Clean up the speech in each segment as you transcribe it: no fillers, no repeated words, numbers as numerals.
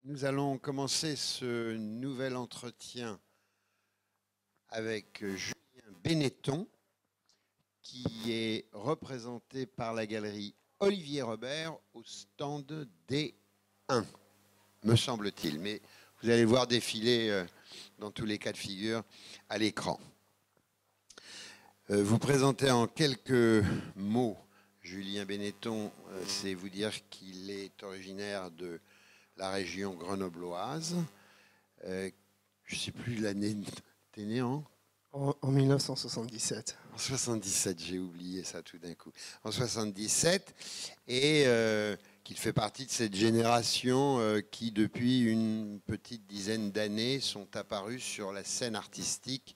Nous allons commencer ce nouvel entretien avec Julien Benetton, qui est représenté par la galerie Olivier Robert au stand D1, me semble-t-il. Mais vous allez voir défiler dans tous les cas de figure à l'écran. Vous présentez en quelques mots Julien Benetton, c'est vous dire qu'il est originaire de la région grenobloise. Je ne sais plus l'année. T'es né en 1977. En 77, j'ai oublié ça tout d'un coup. En 77, et qu'il fait partie de cette génération qui, depuis une petite dizaine d'années, sont apparus sur la scène artistique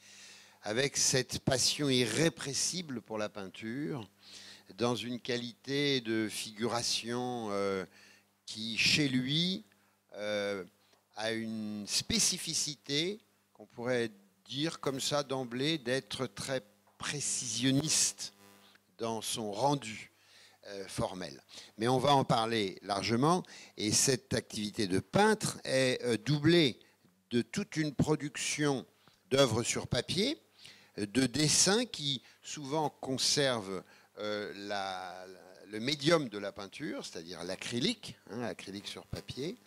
avec cette passion irrépressible pour la peinture, dans une qualité de figuration qui, chez lui, a une spécificité qu'on pourrait dire comme ça d'emblée d'être très précisionniste dans son rendu formel. Mais on va en parler largement, et cette activité de peintre est doublée de toute une production d'œuvres sur papier, de dessins qui souvent conservent le médium de la peinture, c'est-à-dire l'acrylique, l'acrylique sur papier,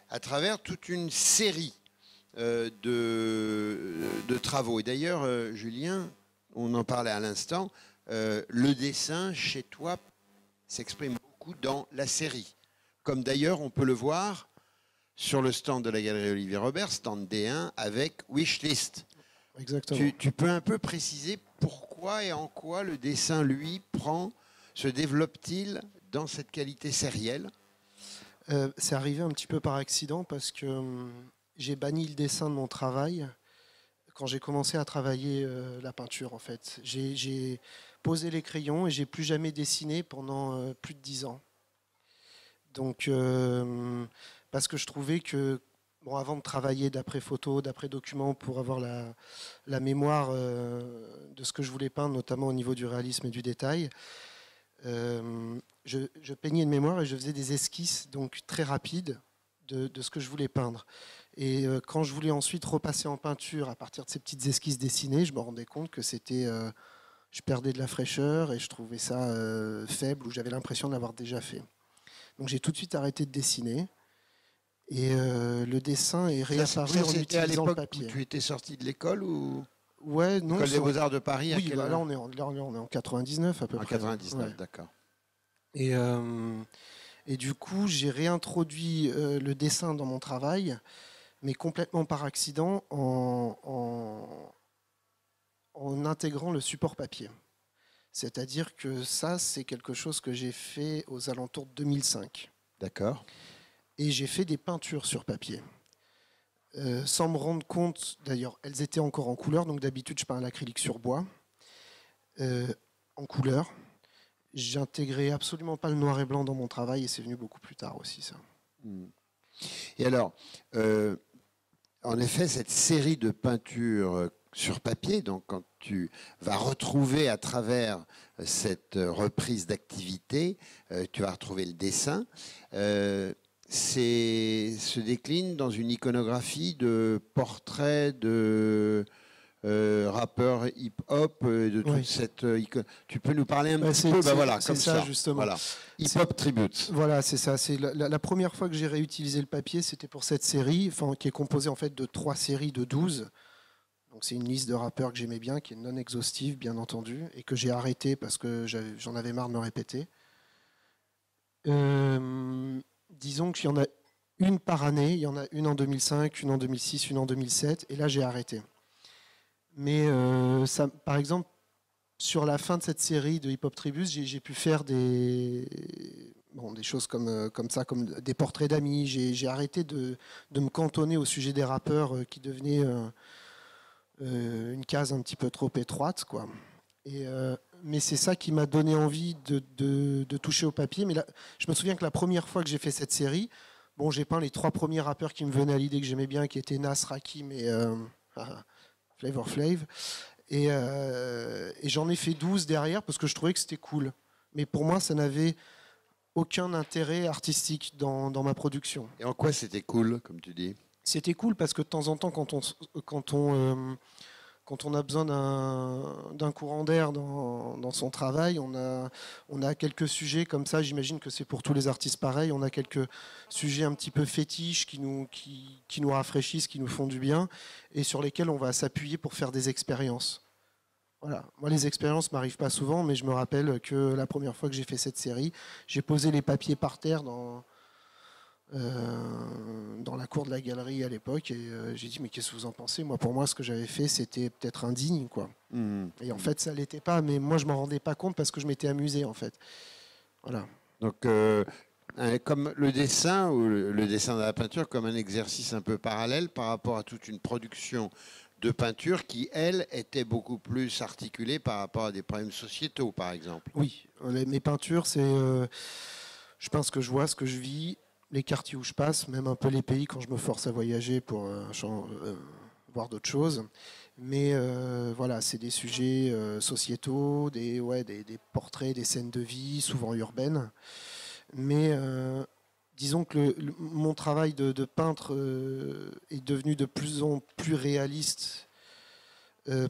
à travers toute une série de travaux. Et d'ailleurs, Julien, on en parlait à l'instant, le dessin chez toi s'exprime beaucoup dans la série. Comme d'ailleurs, on peut le voir sur le stand de la galerie Olivier Robert, stand D1, avec Wishlist. Exactement. Tu peux un peu préciser pourquoi et en quoi le dessin, lui, se développe-t-il dans cette qualité sérielle ? C'est arrivé un petit peu par accident parce que j'ai banni le dessin de mon travail quand j'ai commencé à travailler la peinture, en fait. J'ai posé les crayons et j'ai plus jamais dessiné pendant plus de 10 ans. Donc, parce que je trouvais que, bon, avant de travailler d'après photo, d'après document, pour avoir la mémoire de ce que je voulais peindre, notamment au niveau du réalisme et du détail, je peignais une mémoire et je faisais des esquisses donc très rapides de ce que je voulais peindre. Et quand je voulais ensuite repasser en peinture à partir de ces petites esquisses dessinées, je me rendais compte que je perdais de la fraîcheur et je trouvais ça faible, ou j'avais l'impression de l'avoir déjà fait. Donc j'ai tout de suite arrêté de dessiner. Et le dessin est réapparu en utilisant le papier. Où tu étais sorti de l'école ou... Ouais, non. L'école des Beaux-Arts de Paris. Oui, là on est en 99 à peu près. En 99, ouais. D'accord. Et du coup, j'ai réintroduit le dessin dans mon travail, mais complètement par accident, en intégrant le support papier. C'est-à-dire que ça, c'est quelque chose que j'ai fait aux alentours de 2005. D'accord. Et j'ai fait des peintures sur papier. Sans me rendre compte, d'ailleurs, elles étaient encore en couleur, donc d'habitude je peins à l'acrylique sur bois, en couleur. J'intégrais absolument pas le noir et blanc dans mon travail, et c'est venu beaucoup plus tard aussi, ça. Et alors, en effet, cette série de peintures sur papier, donc quand tu vas retrouver à travers cette reprise d'activité, tu vas retrouver le dessin, se décline dans une iconographie de portraits de rappeurs hip-hop, de toute cette icône. Tu peux nous parler un petit peu, voilà, comme ça, justement. Voilà. Hip-hop Tribute. Voilà, c'est ça. C'est la première fois que j'ai réutilisé le papier, c'était pour cette série, qui est composée en fait de 3 séries de 12. Donc c'est une liste de rappeurs que j'aimais bien, qui est non exhaustive, bien entendu, et que j'ai arrêté parce que j'en avais marre de me répéter. Disons qu'il y en a une par année. Il y en a une en 2005, une en 2006, une en 2007, et là j'ai arrêté. Mais ça, par exemple, sur la fin de cette série de Hip Hop Tribus, j'ai pu faire des choses comme ça, comme des portraits d'amis. J'ai arrêté de me cantonner au sujet des rappeurs qui devenaient une case un petit peu trop étroite, quoi. Mais c'est ça qui m'a donné envie de toucher au papier. Mais là, je me souviens que la première fois que j'ai fait cette série, j'ai peint les 3 premiers rappeurs qui me venaient à l'idée, que j'aimais bien, qui étaient Nas, Rakim et Flavor Flav. Et j'en ai fait 12 derrière parce que je trouvais que c'était cool. Mais pour moi, ça n'avait aucun intérêt artistique dans ma production. Et en quoi c'était cool, comme tu dis? C'était cool parce que de temps en temps, quand on a besoin d'un courant d'air dans son travail, on a quelques sujets comme ça. J'imagine que c'est pour tous les artistes pareil. On a quelques sujets un petit peu fétiches qui nous rafraîchissent, qui nous font du bien et sur lesquels on va s'appuyer pour faire des expériences. Voilà. Moi, les expériences ne m'arrivent pas souvent, mais je me rappelle que la première fois que j'ai fait cette série, j'ai posé les papiers par terre dans la cour de la galerie à l'époque et j'ai dit mais qu'est-ce que vous en pensez? Moi, pour moi, ce que j'avais fait, c'était peut-être indigne, quoi. Et en fait, ça l'était pas, mais moi, je m'en rendais pas compte parce que je m'étais amusé, en fait. Voilà. Donc, comme le dessin ou le dessin de la peinture comme un exercice un peu parallèle par rapport à toute une production de peinture qui, elle, était beaucoup plus articulée par rapport à des problèmes sociétaux, par exemple. Oui, mes peintures, c'est je peins ce que je vois, ce que je vis, les quartiers où je passe, même un peu les pays quand je me force à voyager pour voir d'autres choses. Mais voilà, c'est des sujets sociétaux, des portraits, des scènes de vie, souvent urbaines. Mais disons que mon travail de peintre est devenu de plus en plus réaliste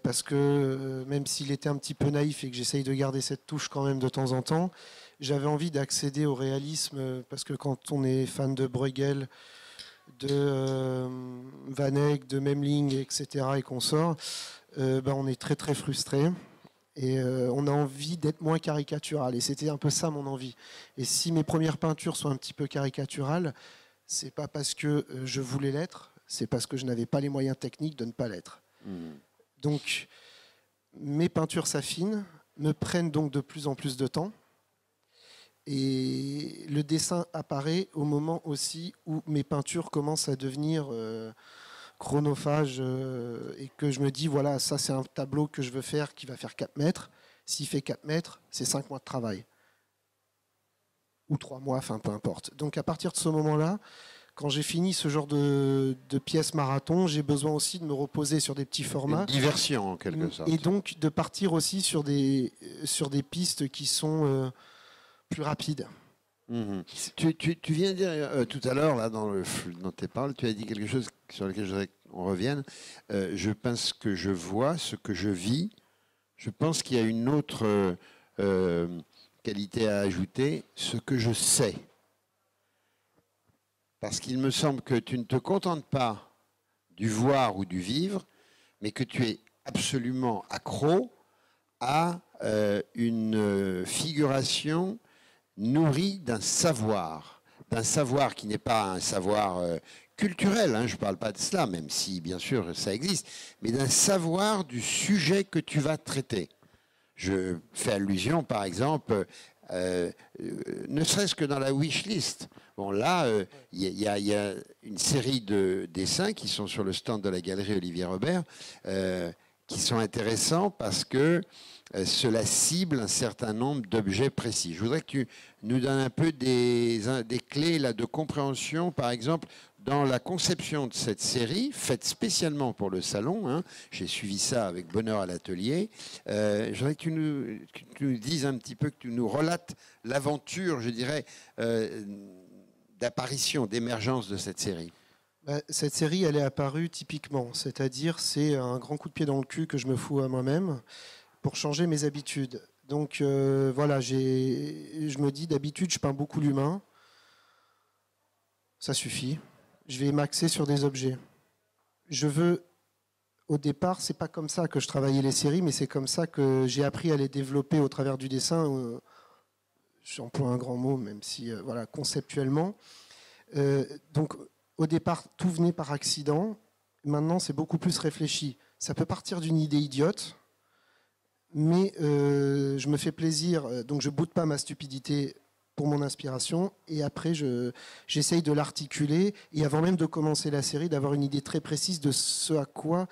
parce que même s'il était un petit peu naïf et que j'essaye de garder cette touche quand même de temps en temps, j'avais envie d'accéder au réalisme parce que quand on est fan de Bruegel, de Van Eyck, de Memling, etc. et qu'on sort, on est très très frustré. Et on a envie d'être moins caricatural. Et c'était un peu ça mon envie. Et si mes premières peintures sont un petit peu caricaturales, c'est pas parce que je voulais l'être, c'est parce que je n'avais pas les moyens techniques de ne pas l'être. Donc mes peintures s'affinent, me prennent donc de plus en plus de temps. Et le dessin apparaît au moment aussi où mes peintures commencent à devenir chronophage et que je me dis, voilà, ça c'est un tableau que je veux faire qui va faire 4 mètres. S'il fait 4 mètres, c'est 5 mois de travail. Ou 3 mois, enfin peu importe. Donc à partir de ce moment-là, quand j'ai fini ce genre de pièces marathon, j'ai besoin aussi de me reposer sur des petits formats. Une diversion en quelque sorte. Et donc de partir aussi sur des pistes qui sont plus rapides. Tu viens de dire tout à l'heure, là, dans tes paroles, tu as dit quelque chose sur lequel je voudrais qu'on revienne. Je pense que je vois ce que je vis. Je pense qu'il y a une autre qualité à ajouter, ce que je sais. Parce qu'il me semble que tu ne te contentes pas du voir ou du vivre, mais que tu es absolument accro à une figuration nourri d'un savoir qui n'est pas un savoir culturel, hein, je ne parle pas de cela, même si bien sûr ça existe, mais d'un savoir du sujet que tu vas traiter. Je fais allusion par exemple, ne serait-ce que dans la wish list. Bon là, il y a une série de dessins qui sont sur le stand de la galerie Olivier Robert, qui sont intéressants parce que cela cible un certain nombre d'objets précis. Je voudrais que tu nous donnes un peu des clés là, de compréhension, par exemple, dans la conception de cette série, faite spécialement pour le salon. Hein, j'ai suivi ça avec bonheur à l'atelier. Je voudrais que tu nous dises un petit peu, que tu nous relates l'aventure, je dirais, d'apparition, d'émergence de cette série. Cette série, elle est apparue typiquement, c'est-à-dire c'est un grand coup de pied dans le cul que je me fous à moi-même pour changer mes habitudes. Donc voilà, je me dis d'habitude je peins beaucoup l'humain, ça suffit. Je vais m'axer sur des objets. Je veux, au départ, c'est pas comme ça que je travaillais les séries, mais c'est comme ça que j'ai appris à les développer au travers du dessin. J'emploie un grand mot, même si voilà, conceptuellement. Donc au départ, tout venait par accident. Maintenant, c'est beaucoup plus réfléchi. Ça peut partir d'une idée idiote, mais je me fais plaisir, donc je boude pas ma stupidité pour mon inspiration, et après j'essaye de l'articuler, et avant même de commencer la série, d'avoir une idée très précise de ce à quoi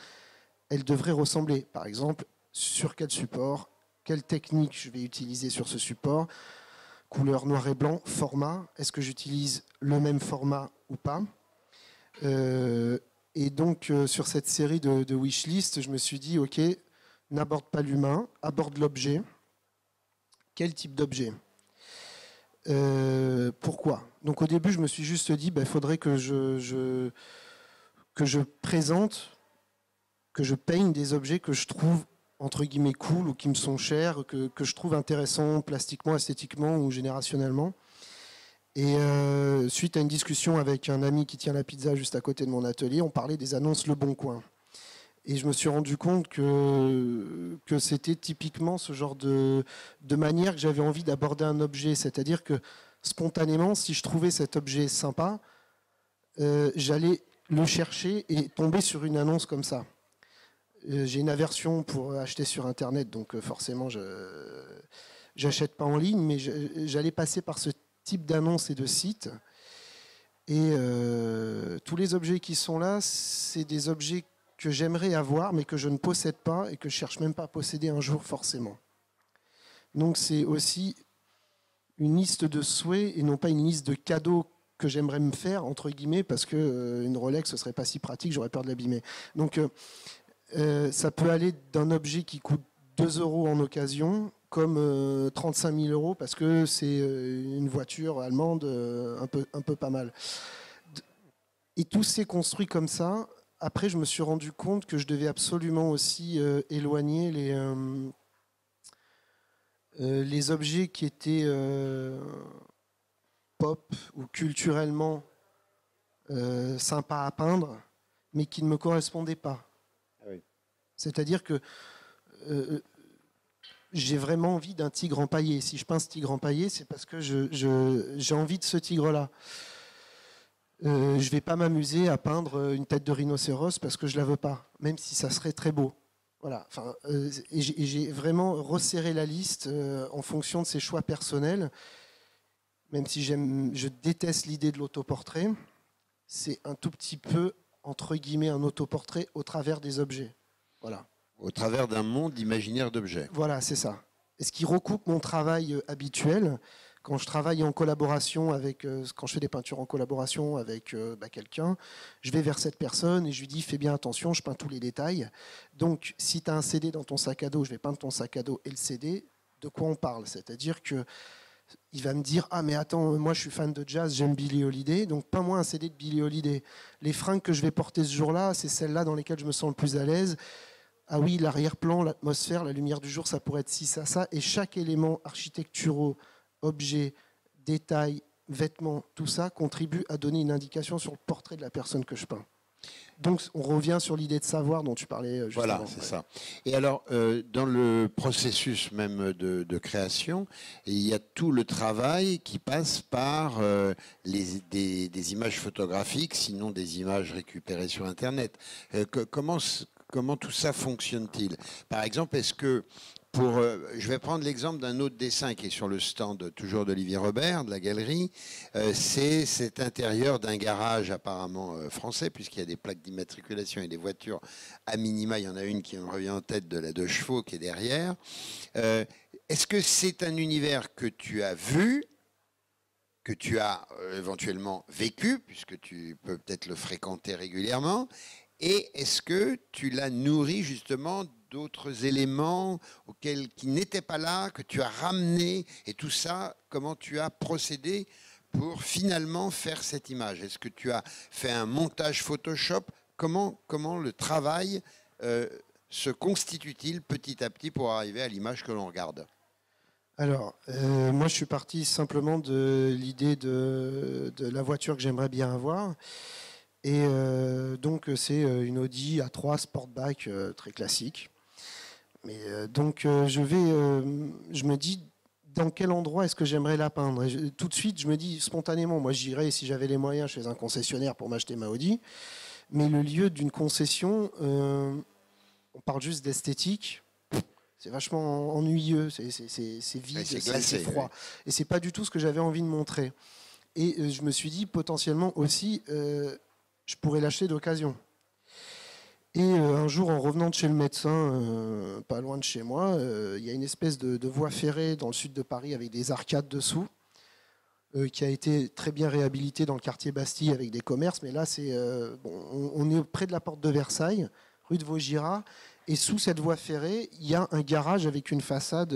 elle devrait ressembler. Par exemple, sur quel support, quelle technique je vais utiliser sur ce support, couleur noir et blanc, format, est-ce que j'utilise le même format ou pas. Et donc sur cette série de wishlist, je me suis dit, ok, n'aborde pas l'humain, aborde l'objet. Quel type d'objet ? Pourquoi ? Donc au début, je me suis juste dit, il faudrait que je présente, que je peigne des objets que je trouve entre guillemets cool ou qui me sont chers, que je trouve intéressants plastiquement, esthétiquement ou générationnellement. Et suite à une discussion avec un ami qui tient la pizza juste à côté de mon atelier, on parlait des annonces Le Bon Coin. Et je me suis rendu compte que c'était typiquement ce genre de manière que j'avais envie d'aborder un objet. C'est-à-dire que spontanément, si je trouvais cet objet sympa, j'allais le chercher et tomber sur une annonce comme ça. J'ai une aversion pour acheter sur Internet, donc forcément, je n'achète pas en ligne, mais j'allais passer par ce type d'annonce et de site. Et tous les objets qui sont là, c'est des objets que j'aimerais avoir, mais que je ne possède pas et que je ne cherche même pas à posséder un jour forcément. Donc c'est aussi une liste de souhaits et non pas une liste de cadeaux que j'aimerais me faire, entre guillemets, parce qu'une Rolex, ce ne serait pas si pratique, j'aurais peur de l'abîmer. Donc ça peut aller d'un objet qui coûte 2 € en occasion, comme 35 000 € parce que c'est une voiture allemande un peu pas mal. Et tout s'est construit comme ça. Après, je me suis rendu compte que je devais absolument aussi éloigner les objets qui étaient pop ou culturellement sympas à peindre, mais qui ne me correspondaient pas. Ah oui. C'est-à-dire que j'ai vraiment envie d'un tigre empaillé. Si je peins ce tigre empaillé, c'est parce que j'ai envie de ce tigre-là. Je ne vais pas m'amuser à peindre une tête de rhinocéros parce que je ne la veux pas, même si ça serait très beau. Voilà. Enfin, et j'ai vraiment resserré la liste en fonction de ces choix personnels. Même si je déteste l'idée de l'autoportrait, c'est un tout petit peu, entre guillemets, un autoportrait au travers des objets. Voilà. Au travers d'un monde imaginaire d'objets. Voilà, c'est ça. Et ce qui recoupe mon travail habituel. Quand je travaille en collaboration avec, quand je fais des peintures en collaboration avec quelqu'un, je vais vers cette personne et je lui dis fais bien attention, je peins tous les détails. Donc si tu as un CD dans ton sac à dos, je vais peindre ton sac à dos et le CD. De quoi on parle ? C'est-à-dire que il va me dire ah mais attends, moi je suis fan de jazz, j'aime Billie Holiday, donc peins-moi un CD de Billie Holiday. Les fringues que je vais porter ce jour-là, c'est celles-là dans lesquelles je me sens le plus à l'aise. Ah oui, l'arrière-plan, l'atmosphère, la lumière du jour, ça pourrait être ci, ça. Et chaque élément architectural, objets, détails, vêtements, tout ça contribue à donner une indication sur le portrait de la personne que je peins. Donc on revient sur l'idée de savoir dont tu parlais juste voilà, avant. C'est ça. Et alors, dans le processus même de création, il y a tout le travail qui passe par des images photographiques, sinon des images récupérées sur Internet. Comment tout ça fonctionne-t-il ? Par exemple, est-ce que je vais prendre l'exemple d'un autre dessin qui est sur le stand toujours d'Olivier Robert, de la galerie. C'est cet intérieur d'un garage apparemment français, puisqu'il y a des plaques d'immatriculation et des voitures. À minima, il y en a une qui me revient en tête, de la 2 chevaux qui est derrière. Est-ce que c'est un univers que tu as vu, que tu as éventuellement vécu, puisque tu peux peut-être le fréquenter régulièrement, et est-ce que tu l'as nourri justement d'autres éléments qui n'étaient pas là, que tu as ramenés, et tout ça, comment tu as procédé pour finalement faire cette image ? Est-ce que tu as fait un montage Photoshop ? Comment le travail se constitue-t-il petit à petit pour arriver à l'image que l'on regarde ? Alors, moi je suis parti simplement de l'idée de la voiture que j'aimerais bien avoir. Et donc c'est une Audi A3 Sportback très classique. Mais donc je me dis dans quel endroit est-ce que j'aimerais la peindre. Et tout de suite je me dis spontanément, moi j'irais si j'avais les moyens chez un concessionnaire pour m'acheter ma Audi. Mais le lieu d'une concession, on parle juste d'esthétique. C'est vachement ennuyeux, c'est vide, c'est froid. Oui. Et c'est pas du tout ce que j'avais envie de montrer. Et je me suis dit potentiellement aussi, je pourrais l'acheter d'occasion. Et un jour, en revenant de chez le médecin, pas loin de chez moi, il y a une espèce de voie ferrée dans le sud de Paris avec des arcades dessous, qui a été très bien réhabilitée dans le quartier Bastille avec des commerces. Mais là, on est près de la porte de Versailles, rue de Vaugirard. Et sous cette voie ferrée, il y a un garage avec une façade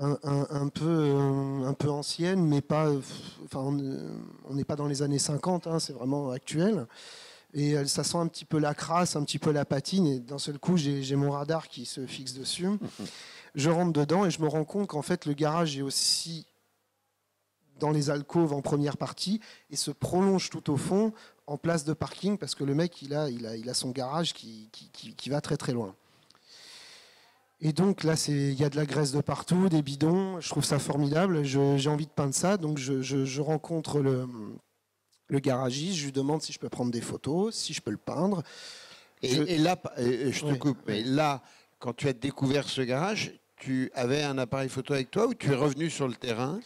un peu ancienne, mais pas. Enfin, on n'est pas dans les années 50, hein, c'est vraiment actuel. Et ça sent un petit peu la crasse, un petit peu la patine. Et d'un seul coup, j'ai mon radar qui se fixe dessus. Je rentre dedans et je me rends compte qu'en fait, le garage est aussi dans les alcôves en première partie et se prolonge tout au fond en place de parking parce que le mec, il a son garage qui va très très loin. Et donc là, il y a de la graisse de partout, des bidons. Je trouve ça formidable. J'ai envie de peindre ça. Donc je rencontre le garagiste. Je lui demande si je peux prendre des photos, si je peux le peindre. Et là, je te coupe, mais là, quand tu as découvert ce garage, tu avais un appareil photo avec toi ou tu es revenu sur le terrain?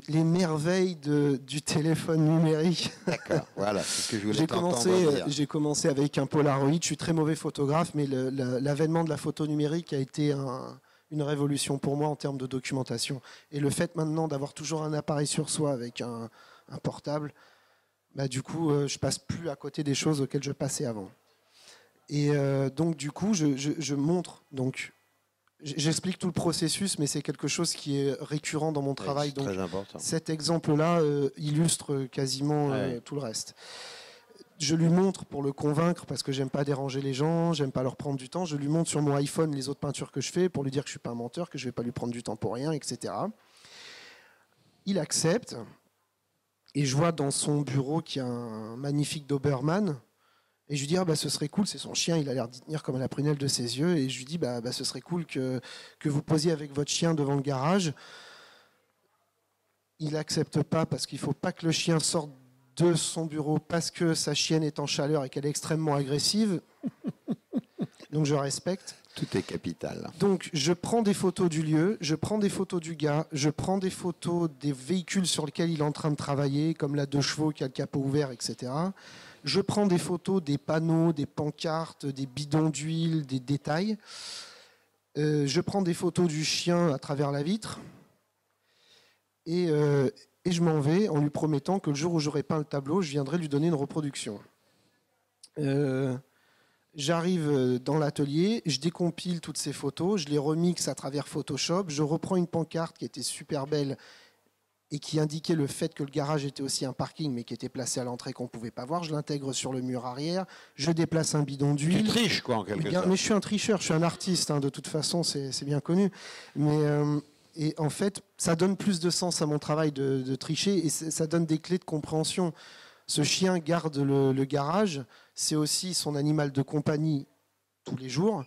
Les merveilles du téléphone numérique. D'accord, voilà, c'est ce que je voulais t'entendre dire. J'ai commencé avec un Polaroid. Je suis très mauvais photographe, mais l'avènement de la photo numérique a été une révolution pour moi en termes de documentation. Et le fait maintenant d'avoir toujours un appareil sur soi avec un portable, bah, du coup, je passe plus à côté des choses auxquelles je passais avant. Et donc, du coup, je montre. Donc, j'explique tout le processus, mais c'est quelque chose qui est récurrent dans mon travail. C'est très important. Cet exemple-là illustre quasiment tout le reste. Je lui montre pour le convaincre, parce que j'aime pas déranger les gens, j'aime pas leur prendre du temps. Je lui montre sur mon iPhone les autres peintures que je fais pour lui dire que je suis pas un menteur, que je vais pas lui prendre du temps pour rien, etc. Il accepte. Et je vois dans son bureau qu'il y a un magnifique Doberman. Et je lui dis, ah, bah, ce serait cool, c'est son chien, il a l'air d'y tenir comme à la prunelle de ses yeux. Et je lui dis, bah, ce serait cool que vous posiez avec votre chien devant le garage. Il n'accepte pas parce qu'il ne faut pas que le chien sorte de son bureau parce que sa chienne est en chaleur et qu'elle est extrêmement agressive. Donc je respecte. Tout est capital. Donc je prends des photos du lieu, je prends des photos du gars, je prends des photos des véhicules sur lesquels il est en train de travailler, comme la 2 chevaux qui a le capot ouvert, etc. Je prends des photos des panneaux, des pancartes, des bidons d'huile, des détails. Je prends des photos du chien à travers la vitre. Et je m'en vais en lui promettant que le jour où j'aurai peint le tableau, je viendrai lui donner une reproduction. J'arrive dans l'atelier, je décompile toutes ces photos, je les remixe à travers Photoshop, je reprends une pancarte qui était super belle et qui indiquait le fait que le garage était aussi un parking, mais qui était placé à l'entrée qu'on ne pouvait pas voir. Je l'intègre sur le mur arrière, je déplace un bidon d'huile. Tu triches, quoi, en quelque sorte. Mais je suis un tricheur, je suis un artiste, hein, de toute façon, c'est bien connu. Et en fait, ça donne plus de sens à mon travail de tricher, et ça donne des clés de compréhension. Ce chien garde le garage, c'est aussi son animal de compagnie tous les jours.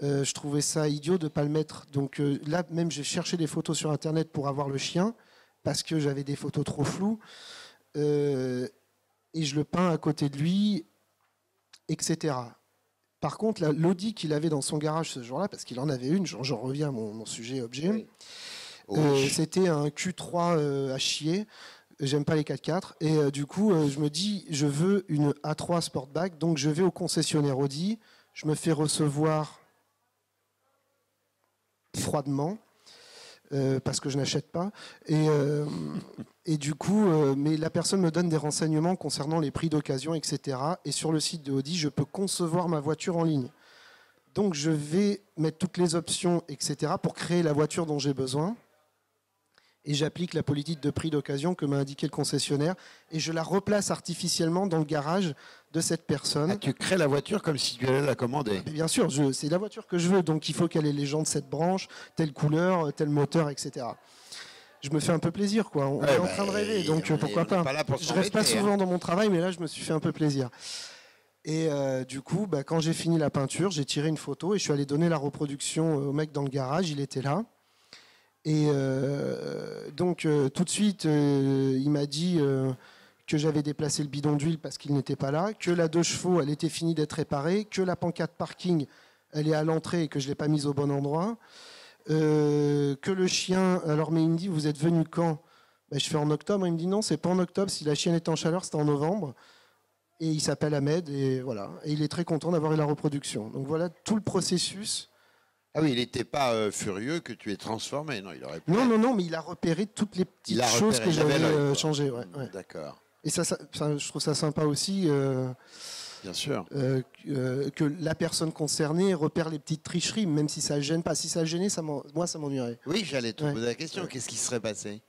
Je trouvais ça idiot de ne pas le mettre. Donc là, même, j'ai cherché des photos sur Internet pour avoir le chien, parce que j'avais des photos trop floues, et je le peins à côté de lui, etc. Par contre, l'Audi qu'il avait dans son garage ce jour-là, parce qu'il en avait une, j'en reviens à mon sujet objet, c'était un Q3 à chier. J'aime pas les 4x4. Et du coup, je me dis, je veux une A3 Sportback, donc je vais au concessionnaire Audi, je me fais recevoir froidement, parce que je n'achète pas. Et du coup, mais la personne me donne des renseignements concernant les prix d'occasion, etc. Et sur le site de Audi, je peux concevoir ma voiture en ligne. Donc je vais mettre toutes les options, etc. pour créer la voiture dont j'ai besoin. Et j'applique la politique de prix d'occasion que m'a indiqué le concessionnaire. Et je la replace artificiellement dans le garage de cette personne. Ah, tu crées la voiture comme si tu allais la commander. Mais bien sûr, c'est la voiture que je veux. Donc il faut qu'elle ait les jantes de cette branche, telle couleur, tel moteur, etc. Je me fais un peu plaisir, quoi. On est en train de rêver, donc pourquoi pas. Je rêve pas souvent dans mon travail, mais là, je me suis fait un peu plaisir. Et du coup, quand j'ai fini la peinture, j'ai tiré une photo et je suis allé donner la reproduction au mec dans le garage. Il était là. Et donc, tout de suite, il m'a dit que j'avais déplacé le bidon d'huile parce qu'il n'était pas là, que la 2 chevaux, elle était finie d'être réparée, que la pancarte parking, elle est à l'entrée et que je ne l'ai pas mise au bon endroit, que le chien... Alors, mais il me dit, vous êtes venu quand ? Je fais en octobre. Il me dit, non, c'est pas en octobre. Si la chienne est en chaleur, c'était en novembre. Et il s'appelle Ahmed, et voilà. Et il est très content d'avoir eu la reproduction. Donc voilà tout le processus. Ah oui, il n'était pas furieux que tu aies transformé, non, il aurait pu... Non, mais il a repéré toutes les petites choses que j'avais changées. Ouais. D'accord. Et ça, je trouve ça sympa aussi. Bien sûr. Que la personne concernée repère les petites tricheries, même si ça ne gêne pas. Si ça gênait, moi, ça m'ennuierait. Oui, j'allais te Ouais. poser la question. Qu'est-ce qui serait passé?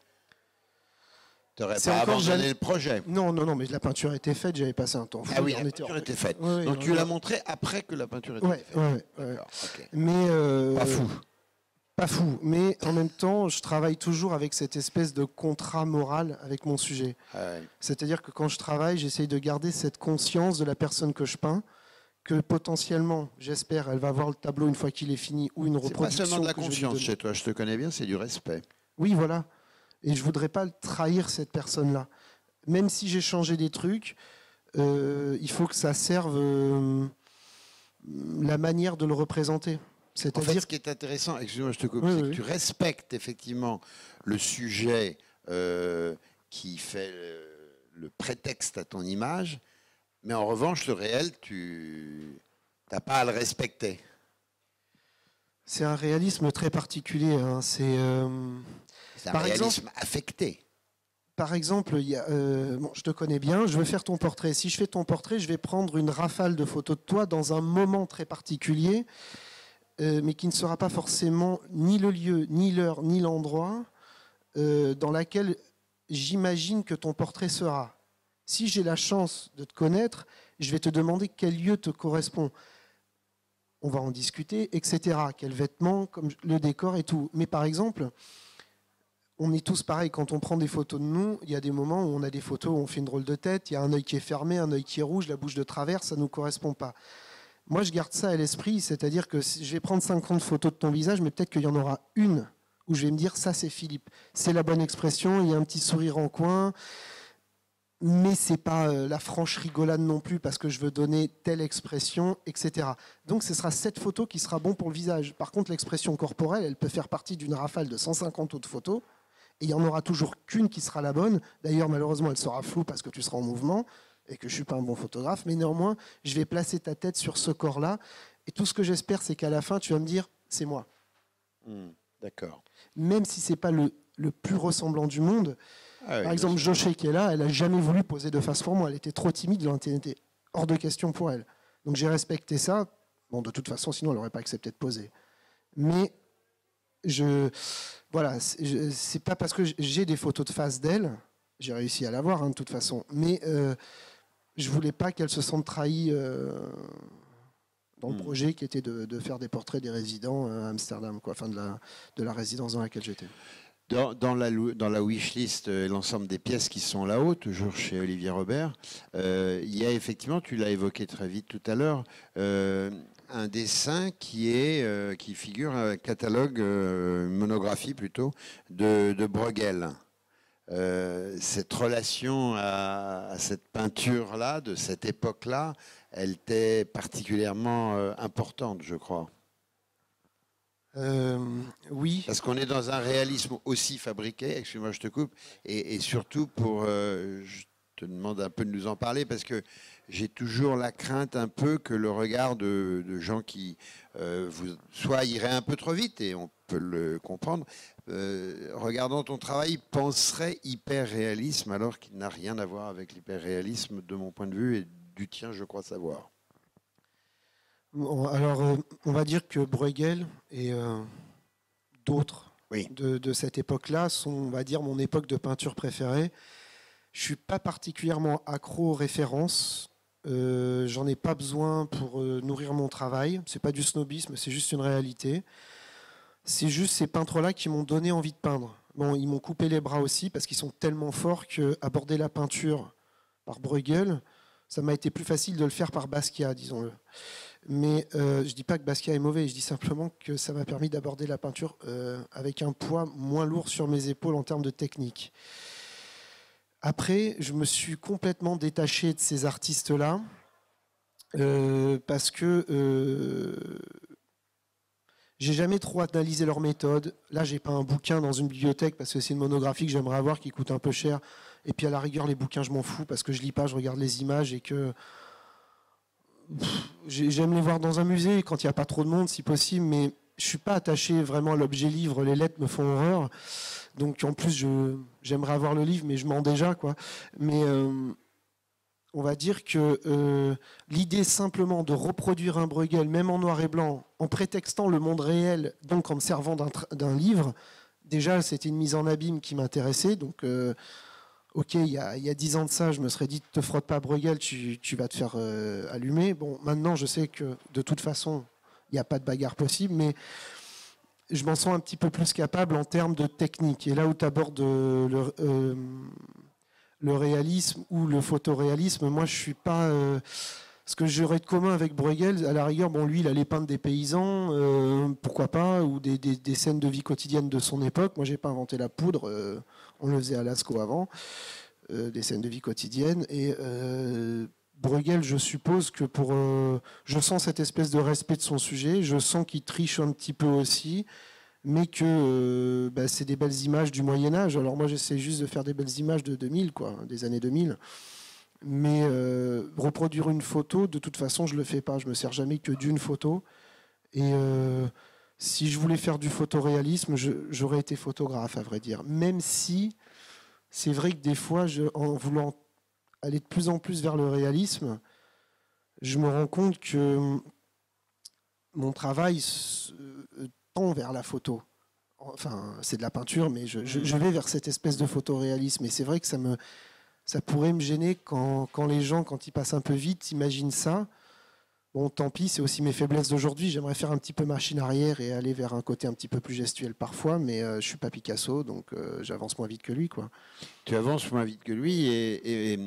Tu n'aurais C'est pas encore abandonné jamais- le projet. Non, mais la peinture était faite, j'avais passé un temps fou. Ah oui, on la était peinture en- était faite. Ouais, Donc ouais, tu ouais. l'as montré après que la peinture était Ouais, faite. ouais. D'accord, ok. Mais Pas fou. Pas fou, mais en même temps, je travaille toujours avec cette espèce de contrat moral avec mon sujet. Ah ouais. C'est-à-dire que quand je travaille, j'essaye de garder cette conscience de la personne que je peins, que potentiellement, j'espère, elle va voir le tableau une fois qu'il est fini ou une C'est pas reproduction. seulement de la que je vais lui confiance donner. chez toi, je te connais bien, c'est du respect. Oui, voilà. Et je voudrais pas trahir cette personne-là. Même si j'ai changé des trucs, il faut que ça serve la manière de le représenter. En fait, C'est-à-dire ce qui est intéressant, excuse-moi, je te coupe, Oui, c'est oui. que tu respectes effectivement le sujet qui fait le prétexte à ton image, mais en revanche, le réel, tu n'as pas à le respecter. c'est un réalisme très particulier. Hein. C'est un Par réalisme affecté. Par exemple, bon, je te connais bien, je veux faire ton portrait. Si je fais ton portrait, je vais prendre une rafale de photos de toi dans un moment très particulier, mais qui ne sera pas forcément ni le lieu, ni l'heure, ni l'endroit dans laquelle j'imagine que ton portrait sera. Si j'ai la chance de te connaître, je vais te demander quel lieu te correspond. On va en discuter, etc. Quels vêtements, comme le décor et tout. Mais par exemple, on est tous pareils. Quand on prend des photos de nous, il y a des moments où on a des photos où on fait une drôle de tête, il y a un œil qui est fermé, un œil qui est rouge, la bouche de travers, ça ne nous correspond pas. Moi, je garde ça à l'esprit, c'est-à-dire que je vais prendre 50 photos de ton visage, mais peut-être qu'il y en aura une où je vais me dire, ça c'est Philippe. C'est la bonne expression, il y a un petit sourire en coin, mais c'est pas la franche rigolade non plus parce que je veux donner telle expression, etc. Donc ce sera cette photo qui sera bon pour le visage. Par contre, l'expression corporelle, elle peut faire partie d'une rafale de 150 autres photos, et il n'y en aura toujours qu'une qui sera la bonne. D'ailleurs, malheureusement, elle sera floue parce que tu seras en mouvement et que je ne suis pas un bon photographe, mais néanmoins, je vais placer ta tête sur ce corps-là, et tout ce que j'espère, c'est qu'à la fin, tu vas me dire, c'est moi. D'accord. Même si ce n'est pas le plus ressemblant du monde. Ah oui, Par exemple, bien sûr. Joché qui est là, elle n'a jamais voulu poser de face pour moi. Elle était trop timide, c'était hors de question pour elle. Donc j'ai respecté ça. Bon, de toute façon, sinon, elle n'aurait pas accepté de poser. Mais voilà, c'est pas parce que j'ai des photos de face d'elle, j'ai réussi à l'avoir de toute façon, mais je voulais pas qu'elle se sente trahie dans le projet qui était de faire des portraits des résidents à Amsterdam, quoi, enfin de la résidence dans laquelle j'étais. Dans la wishlist, l'ensemble des pièces qui sont là-haut, toujours chez Olivier Robert, il y a effectivement, tu l'as évoqué très vite tout à l'heure, un dessin qui figure un catalogue, monographie plutôt, de Bruegel. Cette relation à cette peinture-là, de cette époque-là, elle était particulièrement importante, je crois. Oui. Parce qu'on est dans un réalisme aussi fabriqué, excuse-moi je te coupe, et surtout je te demande un peu de nous en parler, parce que j'ai toujours la crainte un peu que le regard de gens qui soit iraient un peu trop vite, et on peut le comprendre, regardant ton travail, penserait hyper-réalisme, alors qu'il n'a rien à voir avec l'hyper-réalisme de mon point de vue, et du tien je crois savoir. Alors, on va dire que Bruegel et d'autres Oui. de cette époque-là sont, on va dire, mon époque de peinture préférée. Je ne suis pas particulièrement accro aux références. J'en ai pas besoin pour nourrir mon travail. C'est pas du snobisme, c'est juste une réalité. C'est juste ces peintres-là qui m'ont donné envie de peindre. Bon, ils m'ont coupé les bras aussi parce qu'ils sont tellement forts qu'aborder la peinture par Bruegel, ça m'a été plus facile de le faire par Basquiat, disons-le. Mais je ne dis pas que Basquiat est mauvais, je dis simplement que ça m'a permis d'aborder la peinture avec un poids moins lourd sur mes épaules en termes de technique. Après, je me suis complètement détaché de ces artistes-là parce que j'ai jamais trop analysé leur méthode. Là, j'ai pas un bouquin dans une bibliothèque parce que c'est une monographie que j'aimerais avoir qui coûte un peu cher. Et puis à la rigueur, les bouquins, je m'en fous parce que je lis pas, je regarde les images et que j'aime les voir dans un musée quand il n'y a pas trop de monde, si possible, mais je suis pas attaché vraiment à l'objet livre. Les lettres me font horreur. Donc en plus, j'aimerais avoir le livre, mais je mens déjà, quoi. Mais on va dire que l'idée simplement de reproduire un Bruegel, même en noir et blanc, en prétextant le monde réel, donc en me servant d'un livre, déjà c'était une mise en abîme qui m'intéressait. Donc, ok, il y a 10 ans de ça, je me serais dit, te frotte pas Bruegel, tu vas te faire allumer. Bon, maintenant je sais que de toute façon, il n'y a pas de bagarre possible, mais je m'en sens un petit peu plus capable en termes de technique. Et là où tu abordes le réalisme ou le photoréalisme, moi je suis pas... ce que j'aurais de commun avec Bruegel, à la rigueur, bon, lui il allait peindre des paysans, pourquoi pas, ou des scènes de vie quotidienne de son époque. Moi j'ai pas inventé la poudre, on le faisait à Lascaux avant, des scènes de vie quotidienne. Et Bruegel, je suppose que je sens cette espèce de respect de son sujet, je sens qu'il triche un petit peu aussi, mais que c'est des belles images du Moyen-Âge. Alors moi, j'essaie juste de faire des belles images de 2000, quoi, des années 2000. Mais reproduire une photo, de toute façon, je ne le fais pas. Je ne me sers jamais que d'une photo. Et si je voulais faire du photoréalisme, j'aurais été photographe, à vrai dire. Même si c'est vrai que des fois, en voulant aller de plus en plus vers le réalisme, je me rends compte que mon travail tend vers la photo. Enfin, c'est de la peinture, mais je vais vers cette espèce de photoréalisme. Et c'est vrai que ça pourrait me gêner quand les gens, quand ils passent un peu vite, imaginent ça. Bon, tant pis, c'est aussi mes faiblesses d'aujourd'hui. J'aimerais faire un petit peu machine arrière et aller vers un côté un petit peu plus gestuel parfois, mais je suis pas Picasso, donc j'avance moins vite que lui, quoi. Tu avances moins vite que lui et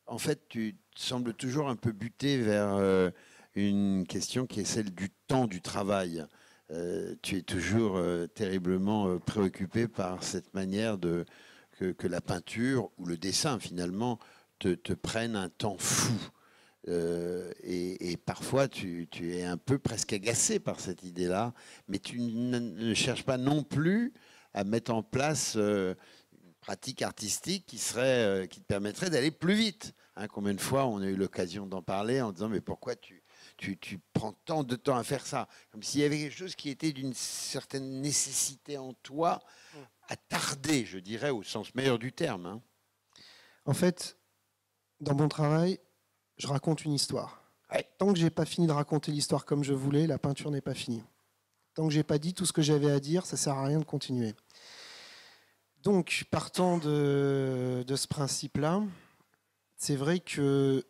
en fait, tu sembles toujours un peu buté vers une question qui est celle du temps du travail. Tu es toujours terriblement préoccupé par cette manière que la peinture ou le dessin, finalement, te prenne un temps fou. Et parfois, tu es un peu presque agacé par cette idée-là, mais tu ne cherches pas non plus à mettre en place pratique artistique qui te permettrait d'aller plus vite. Hein, combien de fois on a eu l'occasion d'en parler en disant mais pourquoi tu prends tant de temps à faire ça? Comme s'il y avait quelque chose qui était d'une certaine nécessité en toi à tarder, je dirais, au sens meilleur du terme. Hein. En fait, dans mon travail, je raconte une histoire. Ouais. Tant que je n'ai pas fini de raconter l'histoire comme je voulais, la peinture n'est pas finie. Tant que je n'ai pas dit tout ce que j'avais à dire, ça ne sert à rien de continuer. Donc, partant de ce principe-là, c'est vrai que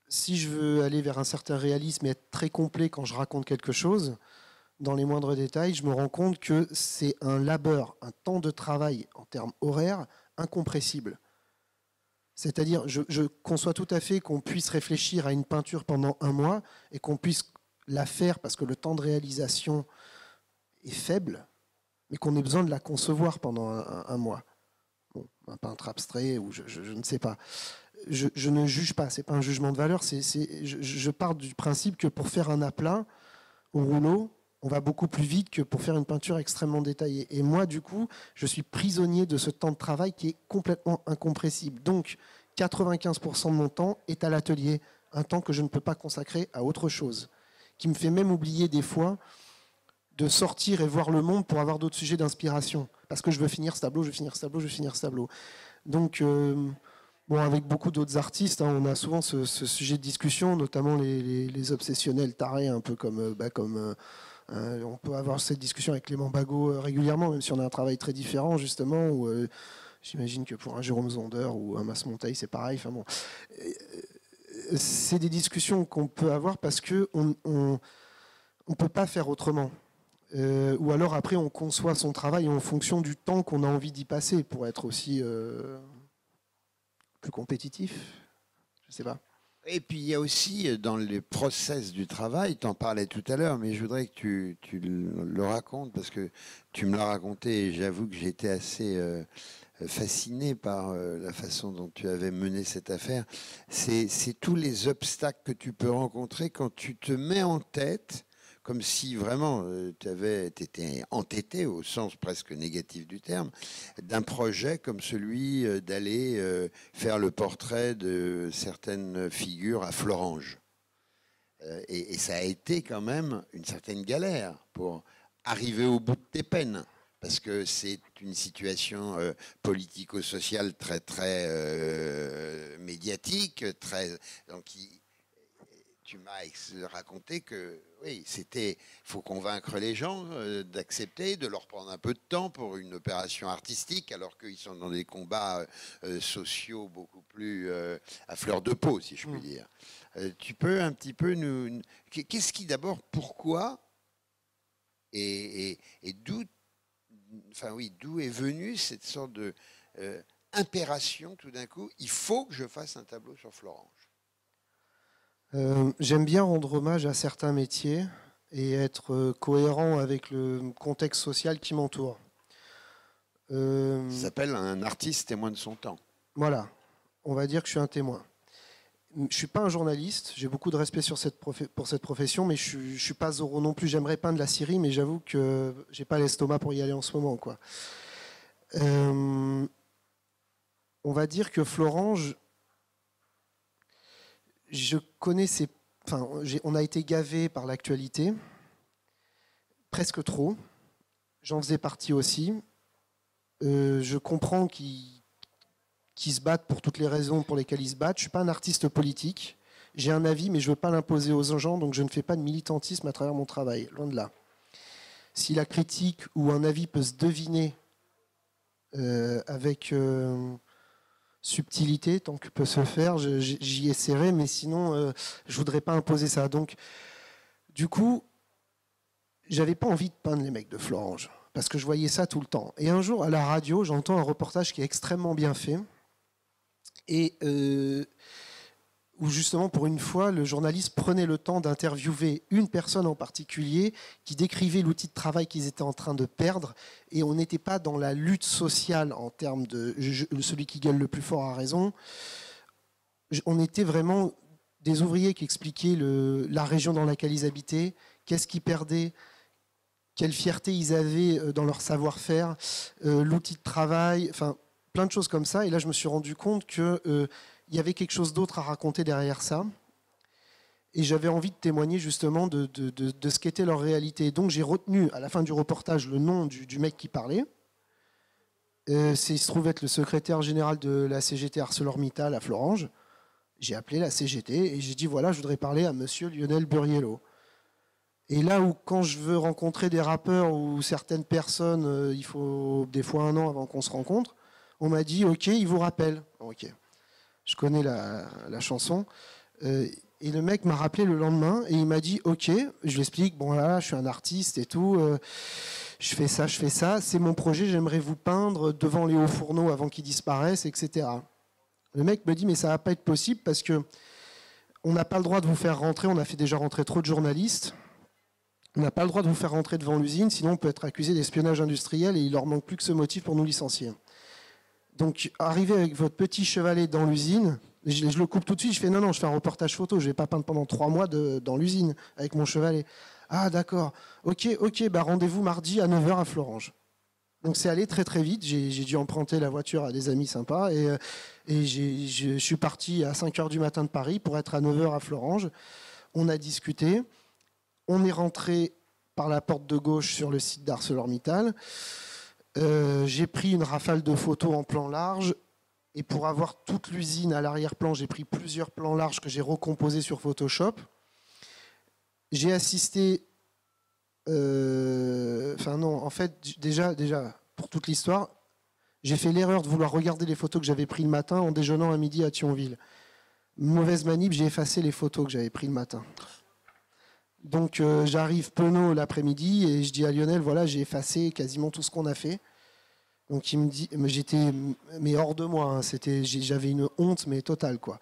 si je veux aller vers un certain réalisme et être très complet quand je raconte quelque chose, dans les moindres détails, je me rends compte que c'est un labeur, un temps de travail en termes horaires incompressible. C'est-à-dire, je conçois tout à fait qu'on puisse réfléchir à une peinture pendant un mois et qu'on puisse la faire parce que le temps de réalisation est faible, mais qu'on ait besoin de la concevoir pendant un mois. Bon, un peintre abstrait ou je ne sais pas. Je ne juge pas, ce n'est pas un jugement de valeur. Je pars du principe que pour faire un aplat au rouleau, on va beaucoup plus vite que pour faire une peinture extrêmement détaillée. Et moi, du coup, je suis prisonnier de ce temps de travail qui est complètement incompressible. Donc, 95% de mon temps est à l'atelier, un temps que je ne peux pas consacrer à autre chose, qui me fait même oublier des fois de sortir et voir le monde pour avoir d'autres sujets d'inspiration. Parce que je veux finir ce tableau, je veux finir ce tableau, je veux finir ce tableau. Donc, bon, avec beaucoup d'autres artistes, hein, on a souvent ce sujet de discussion, notamment les obsessionnels tarés, un peu comme... on peut avoir cette discussion avec Clément Bagot régulièrement, même si on a un travail très différent, justement, où j'imagine que pour un Jérôme Zonder ou un Mas Monteil, c'est pareil. Enfin bon, c'est des discussions qu'on peut avoir parce qu'on ne peut pas faire autrement. Ou alors après, on conçoit son travail en fonction du temps qu'on a envie d'y passer pour être aussi plus compétitif. Je ne sais pas. Et puis il y a aussi dans les process du travail, tu en parlais tout à l'heure, mais je voudrais que tu le racontes parce que tu me l'as raconté et j'avoue que j'étais assez fasciné par la façon dont tu avais mené cette affaire. C'est tous les obstacles que tu peux rencontrer quand tu te mets en tête, comme si vraiment tu étais entêté au sens presque négatif du terme, d'un projet comme celui d'aller faire le portrait de certaines figures à Florange. Et ça a été quand même une certaine galère pour arriver au bout de tes peines. parce que c'est une situation politico-sociale très très médiatique, donc tu m'as raconté que oui, faut convaincre les gens d'accepter, de leur prendre un peu de temps pour une opération artistique, alors qu'ils sont dans des combats sociaux beaucoup plus à fleur de peau, si je puis dire. Tu peux un petit peu qu'est-ce qui d'abord, pourquoi et d'où, enfin oui, d'où est venue cette sorte de impération tout d'un coup, il faut que je fasse un tableau sur Florange. J'aime bien rendre hommage à certains métiers et être cohérent avec le contexte social qui m'entoure. Ça s'appelle un artiste témoin de son temps. Voilà, on va dire que je suis un témoin. Je ne suis pas un journaliste, j'ai beaucoup de respect pour cette profession, mais je ne suis pas Zorro non plus. J'aimerais peindre la Syrie, mais j'avoue que je n'ai pas l'estomac pour y aller en ce moment, quoi. On va dire que Florange, je connais on a été gavé par l'actualité, presque trop. J'en faisais partie aussi. Je comprends qu'ils se battent pour toutes les raisons pour lesquelles ils se battent. Je ne suis pas un artiste politique. J'ai un avis, mais je ne veux pas l'imposer aux gens, donc je ne fais pas de militantisme à travers mon travail, loin de là. Si la critique ou un avis peut se deviner avec subtilité, tant que peut se faire, j'y essaierai, mais sinon, je ne voudrais pas imposer ça. Donc, du coup, j'avais pas envie de peindre les mecs de Florange, parce que je voyais ça tout le temps. Et un jour, à la radio, j'entends un reportage qui est extrêmement bien fait, et où justement, pour une fois, le journaliste prenait le temps d'interviewer une personne en particulier qui décrivait l'outil de travail qu'ils étaient en train de perdre, et on n'était pas dans la lutte sociale en termes de celui qui gueule le plus fort a raison. On était vraiment des ouvriers qui expliquaient la région dans laquelle ils habitaient, qu'est-ce qu'ils perdaient, quelle fierté ils avaient dans leur savoir-faire, l'outil de travail, enfin plein de choses comme ça. Et là, je me suis rendu compte qu'il y avait quelque chose d'autre à raconter derrière ça. Et j'avais envie de témoigner justement de ce qu'était leur réalité. Donc j'ai retenu à la fin du reportage le nom du mec qui parlait. Il se trouve être le secrétaire général de la CGT ArcelorMittal à Florange. J'ai appelé la CGT et j'ai dit voilà, je voudrais parler à monsieur Lionel Buriello. Et là où, quand je veux rencontrer des rappeurs ou certaines personnes, il faut des fois 1 an avant qu'on se rencontre, on m'a dit ok, il vous rappelle. Ok, je connais la chanson. Et le mec m'a rappelé le lendemain et il m'a dit ok, je lui explique, bon là, je suis un artiste et tout, je fais ça, c'est mon projet, j'aimerais vous peindre devant les hauts fourneaux avant qu'ils disparaissent, etc. Le mec me dit mais ça va pas être possible parce que on n'a pas le droit de vous faire rentrer, on a fait déjà rentrer trop de journalistes. On n'a pas le droit de vous faire rentrer devant l'usine, sinon on peut être accusé d'espionnage industriel et il leur manque plus que ce motif pour nous licencier. Donc, arriver avec votre petit chevalet dans l'usine, je le coupe tout de suite, je fais non, je fais un reportage photo, je ne vais pas peindre pendant 3 mois dans l'usine avec mon chevalet. Ah d'accord, ok, bah rendez-vous mardi à 9h à Florange. Donc c'est allé très très vite, j'ai dû emprunter la voiture à des amis sympas et je suis parti à 5h du matin de Paris pour être à 9h à Florange. On a discuté. On est rentré par la porte de gauche sur le site d'ArcelorMittal. J'ai pris une rafale de photos en plan large. Et pour avoir toute l'usine à l'arrière-plan, j'ai pris plusieurs plans larges que j'ai recomposés sur Photoshop. J'ai assisté... en fait, déjà, pour toute l'histoire, j'ai fait l'erreur de vouloir regarder les photos que j'avais prises le matin en déjeunant à midi à Thionville. Mauvaise manip, j'ai effacé les photos que j'avais prises le matin. Donc j'arrive penaud l'après-midi et je dis à Lionel, voilà, j'ai effacé quasiment tout ce qu'on a fait. Donc il me dit, j'étais hors de moi, hein, j'avais une honte mais totale quoi.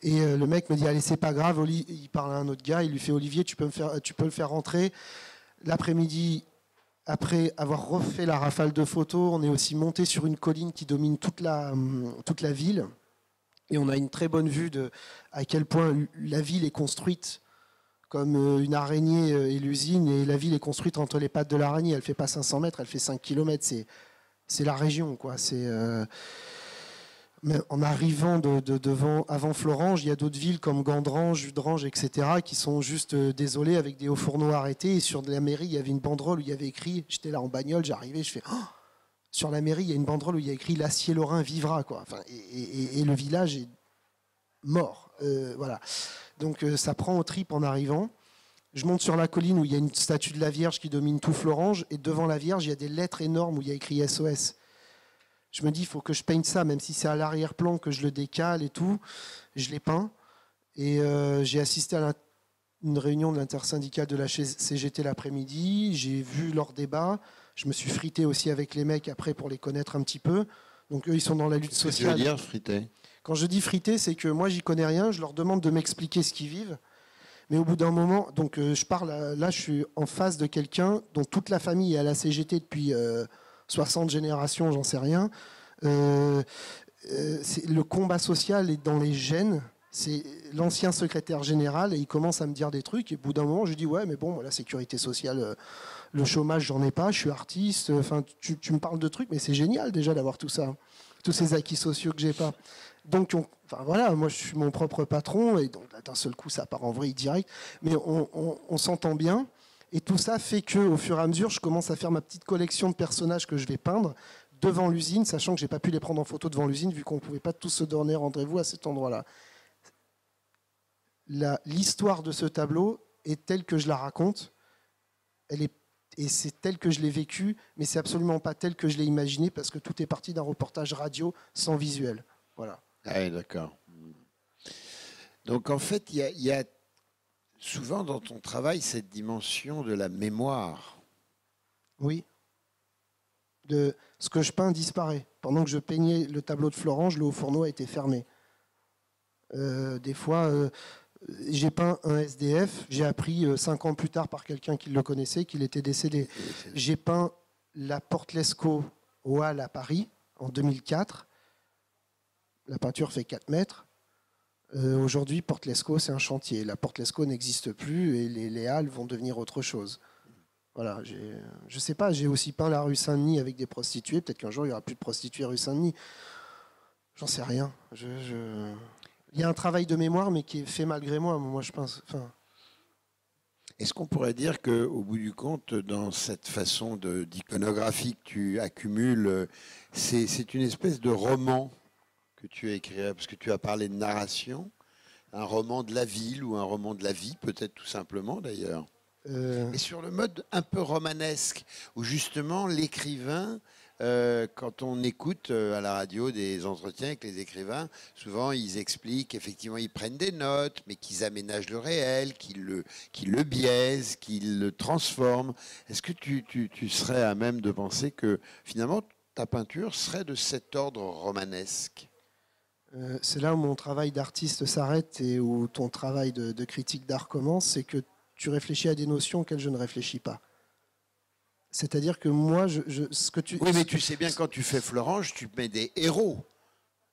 Et le mec me dit, allez c'est pas grave, il parle à un autre gars, il lui fait Olivier, tu peux le faire rentrer. L'après-midi, après avoir refait la rafale de photos, on est aussi monté sur une colline qui domine toute la ville et on a une très bonne vue de à quel point la ville est construite comme une araignée et l'usine, et la ville est construite entre les pattes de l'araignée. Elle ne fait pas 500 mètres, elle fait 5 km. C'est la région, quoi. Mais en arrivant devant, avant Florange, il y a d'autres villes comme Gandrange, Udrange, etc., qui sont juste désolées avec des hauts fourneaux arrêtés. Et sur la mairie, il y avait une banderole où il y avait écrit, j'étais là en bagnole, j'arrivais, je fais, oh, sur la mairie, il y a une banderole où il y a écrit l'acier lorrain vivra, quoi. Enfin, et le village est mort. Voilà. Donc ça prend aux tripes en arrivant. Je monte sur la colline où il y a une statue de la Vierge qui domine tout Florange. Et devant la Vierge, il y a des lettres énormes où il y a écrit SOS. Je me dis, il faut que je peigne ça, même si c'est à l'arrière-plan, que je le décale et tout. Je l'ai peint. Et j'ai assisté à une réunion de l'intersyndicale de la CGT l'après-midi. J'ai vu leur débat. Je me suis frité aussi avec les mecs après pour les connaître un petit peu. Donc eux, ils sont dans la lutte sociale. Qu'est-ce que tu veux dire, frité ? Quand je dis frité, c'est que moi, j'y connais rien. Je leur demande de m'expliquer ce qu'ils vivent. Mais au bout d'un moment, donc je parle, là, je suis en face de quelqu'un dont toute la famille est à la CGT depuis 60 générations, j'en sais rien. Le combat social est dans les gènes. C'est l'ancien secrétaire général et il commence à me dire des trucs. Et au bout d'un moment, je dis ouais, mais bon, la sécurité sociale, le chômage, j'en ai pas. Je suis artiste. Enfin, tu me parles de trucs, mais c'est génial déjà d'avoir tout ça, tous ces acquis sociaux que j'ai pas. Donc, enfin voilà, moi je suis mon propre patron et donc d'un seul coup, ça part en vrille direct. Mais on s'entend bien. Et tout ça fait qu'au fur et à mesure, je commence à faire ma petite collection de personnages que je vais peindre devant l'usine, sachant que je n'ai pas pu les prendre en photo devant l'usine, vu qu'on ne pouvait pas tous se donner rendez-vous à cet endroit-là. L'histoire de ce tableau est telle que je la raconte, et c'est tel que je l'ai vécu, mais c'est absolument pas tel que je l'ai imaginé, parce que tout est parti d'un reportage radio sans visuel. Voilà. Ah oui, d'accord. Donc en fait, il y a souvent dans ton travail cette dimension de la mémoire. Oui. Ce que je peins disparaît. Pendant que je peignais le tableau de Florange, le haut-fourneau a été fermé. Des fois, j'ai peint un SDF, j'ai appris 5 ans plus tard par quelqu'un qui le connaissait qu'il était décédé. J'ai peint la Porte Lescaut au Halles à Paris en 2004. La peinture fait 4 mètres. Aujourd'hui, Porte Lescaut, c'est un chantier. La Porte Lescaut n'existe plus et les Halles vont devenir autre chose. Voilà, je sais pas, j'ai aussi peint la rue Saint-Denis avec des prostituées. Peut-être qu'un jour, il n'y aura plus de prostituées rue Saint-Denis. J'en sais rien. Il y a un travail de mémoire, mais qui est fait malgré moi. Moi, je pense. Enfin... Est-ce qu'on pourrait dire qu'au bout du compte, dans cette façon d'iconographie que tu accumules, c'est une espèce de roman que tu as écrit, parce que tu as parlé de narration, un roman de la ville ou un roman de la vie, peut-être tout simplement d'ailleurs. Et sur le mode un peu romanesque, où justement l'écrivain, quand on écoute à la radio des entretiens avec les écrivains, souvent ils expliquent, effectivement ils prennent des notes, mais qu'ils aménagent le réel, qu'ils le biaisent, qu'ils le transforment. Est-ce que tu serais à même de penser que finalement ta peinture serait de cet ordre romanesque ? C'est là où mon travail d'artiste s'arrête et où ton travail de critique d'art commence, c'est que tu réfléchis à des notions auxquelles je ne réfléchis pas. C'est-à-dire que moi, ce que tu... Oui, mais tu sais bien, quand tu fais Florange, tu mets des héros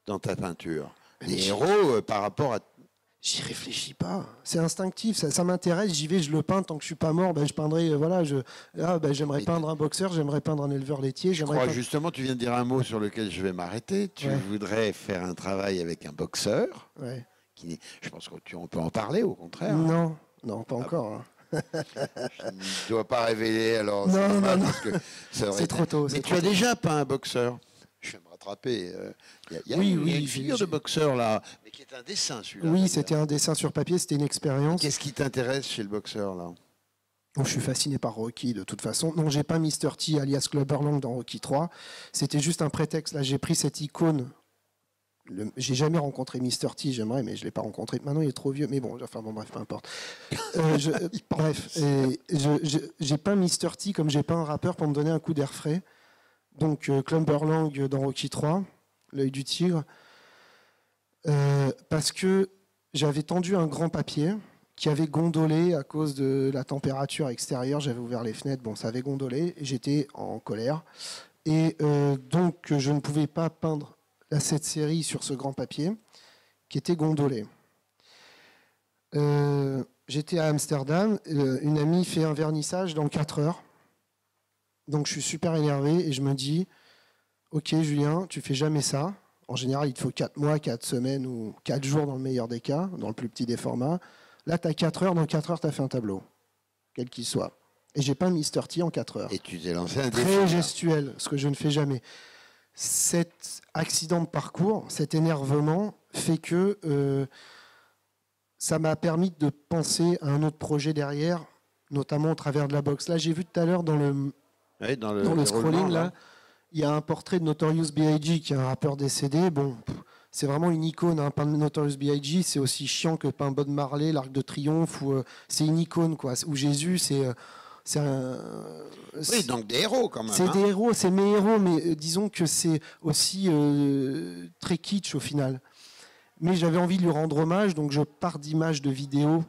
dans ta peinture. Des héros par rapport à... J'y réfléchis pas. C'est instinctif, ça m'intéresse, j'y vais, je le peins. Tant que je suis pas mort, je peindrai... Voilà, j'aimerais peindre un boxeur, j'aimerais peindre un éleveur laitier. Justement, tu viens de dire un mot sur lequel je vais m'arrêter. Tu voudrais faire un travail avec un boxeur. Ouais. Je pense qu'on peut en parler, au contraire. Non, pas encore. Hein. Je ne dois pas révéler, alors... Non. C'est trop tôt. Mais tu as déjà peint un boxeur. Je vais me rattraper. Il y a une figure de boxeur, là, mais qui est un dessin, celui-là. Oui, c'était un dessin sur papier, c'était une expérience. Qu'est-ce qui t'intéresse chez le boxeur, là ? Je suis fasciné par Rocky, de toute façon. Non, j'ai pas Mr. T, alias Clubber Lang, dans Rocky 3. C'était juste un prétexte. Là, j'ai pris cette icône. J'ai jamais rencontré Mr. T, j'aimerais, mais je l'ai pas rencontré. Maintenant, il est trop vieux. Mais bon, bref, peu importe. J'ai peint Mr. T comme j'ai peint un rappeur pour me donner un coup d'air frais. Donc, Clubber Lang dans Rocky 3, l'œil du tigre. Parce que j'avais tendu un grand papier qui avait gondolé à cause de la température extérieure. J'avais ouvert les fenêtres, ça avait gondolé, et j'étais en colère. Et donc, je ne pouvais pas peindre cette série sur ce grand papier qui était gondolé. J'étais à Amsterdam, une amie fait un vernissage dans 4 heures. Donc je suis super énervé et je me dis « Ok Julien, tu fais jamais ça. En général, il te faut 4 mois, 4 semaines ou 4 jours dans le meilleur des cas, dans le plus petit des formats. Là, tu as 4 heures. Dans 4 heures, tu as fait un tableau, quel qu'il soit. Et j'ai peint Mr. T en 4 heures. Et tu t'es lancé un défi. Très gestuel, ce que je ne fais jamais. Cet accident de parcours, cet énervement, fait que ça m'a permis de penser à un autre projet derrière, notamment au travers de la boxe. Là, j'ai vu tout à l'heure dans le scrolling, là, il y a un portrait de Notorious B.I.G. qui est un rappeur décédé. Bon, c'est vraiment une icône. Hein. Peindre Notorious B.I.G., c'est aussi chiant que peindre Bob Marley, l'Arc de Triomphe. C'est une icône, quoi. Ou Jésus, c'est un... Oui, donc des héros quand même. C'est des héros, c'est mes héros, mais disons que c'est aussi très kitsch au final. Mais j'avais envie de lui rendre hommage, donc je pars d'images de vidéos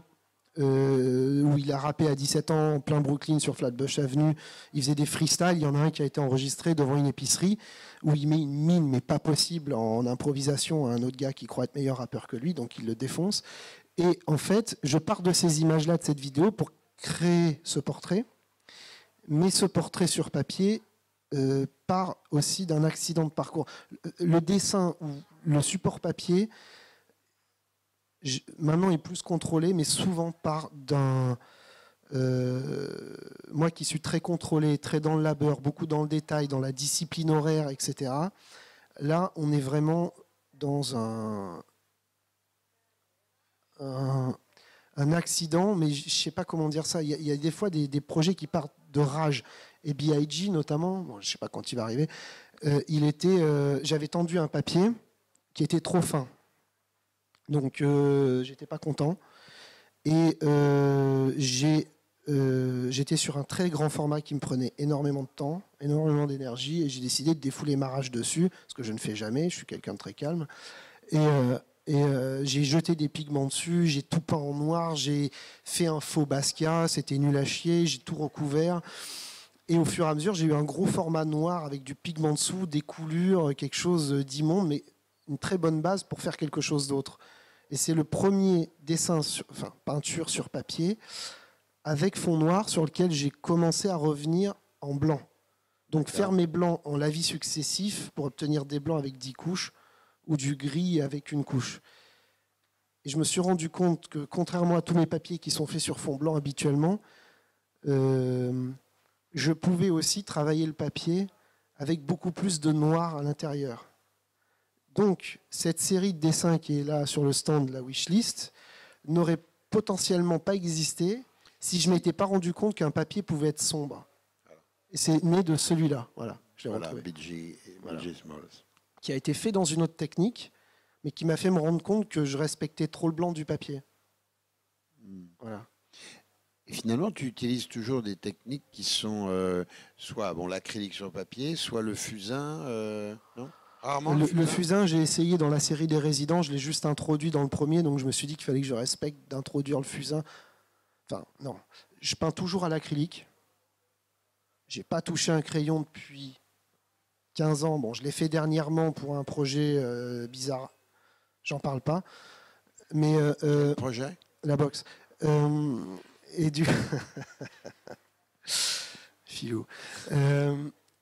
où il a rappé à 17 ans en plein Brooklyn sur Flatbush Avenue. Il faisait des freestyles. Il y en a un qui a été enregistré devant une épicerie où il met une mine, mais pas possible, en improvisation à un autre gars qui croit être meilleur rappeur que lui, donc il le défonce. Et en fait, je pars de ces images-là, de cette vidéo, pour créer ce portrait. Mais ce portrait sur papier part aussi d'un accident de parcours. Le dessin ou le support papier, maintenant est plus contrôlé, mais souvent part d'un... moi qui suis très contrôlé, très dans le labeur, beaucoup dans le détail, dans la discipline horaire, etc. Là, on est vraiment dans un accident, mais je ne sais pas comment dire ça. Il y a des fois des projets qui partent de rage. Et B.I.G. notamment, bon, je ne sais pas quand il va arriver, j'avais tendu un papier qui était trop fin. Donc, j'étais pas content. Et j'étais sur un très grand format qui me prenait énormément de temps, énormément d'énergie, et j'ai décidé de défouler ma rage dessus, ce que je ne fais jamais, je suis quelqu'un de très calme. Et j'ai jeté des pigments dessus, j'ai tout peint en noir, j'ai fait un faux Basquiat, c'était nul à chier, j'ai tout recouvert. Et au fur et à mesure, j'ai eu un gros format noir avec du pigment dessous, des coulures, quelque chose d'immonde, mais une très bonne base pour faire quelque chose d'autre. Et c'est le premier peinture sur papier avec fond noir sur lequel j'ai commencé à revenir en blanc. Donc faire mes blancs en lavis successifs pour obtenir des blancs avec 10 couches ou du gris avec une couche. Et je me suis rendu compte que, contrairement à tous mes papiers qui sont faits sur fond blanc habituellement, je pouvais aussi travailler le papier avec beaucoup plus de noir à l'intérieur. Donc, cette série de dessins qui est là sur le stand de la wishlist n'aurait potentiellement pas existé si je ne m'étais pas rendu compte qu'un papier pouvait être sombre. Et c'est né de celui-là. Voilà, je l'ai retrouvé. B.G. Smalls. Qui a été fait dans une autre technique, mais qui m'a fait me rendre compte que je respectais trop le blanc du papier. Voilà. Et finalement, tu utilises toujours des techniques qui sont soit l'acrylique sur papier, soit le fusain, non ? Rarement le fusain, j'ai essayé dans la série des résidents, je l'ai juste introduit dans le premier, donc je me suis dit qu'il fallait que je respecte d'introduire le fusain. Enfin, non. Je peins toujours à l'acrylique. J'ai pas touché un crayon depuis 15 ans. Bon, je l'ai fait dernièrement pour un projet bizarre. J'en parle pas. Mais projet ? La boxe. Et du Philou.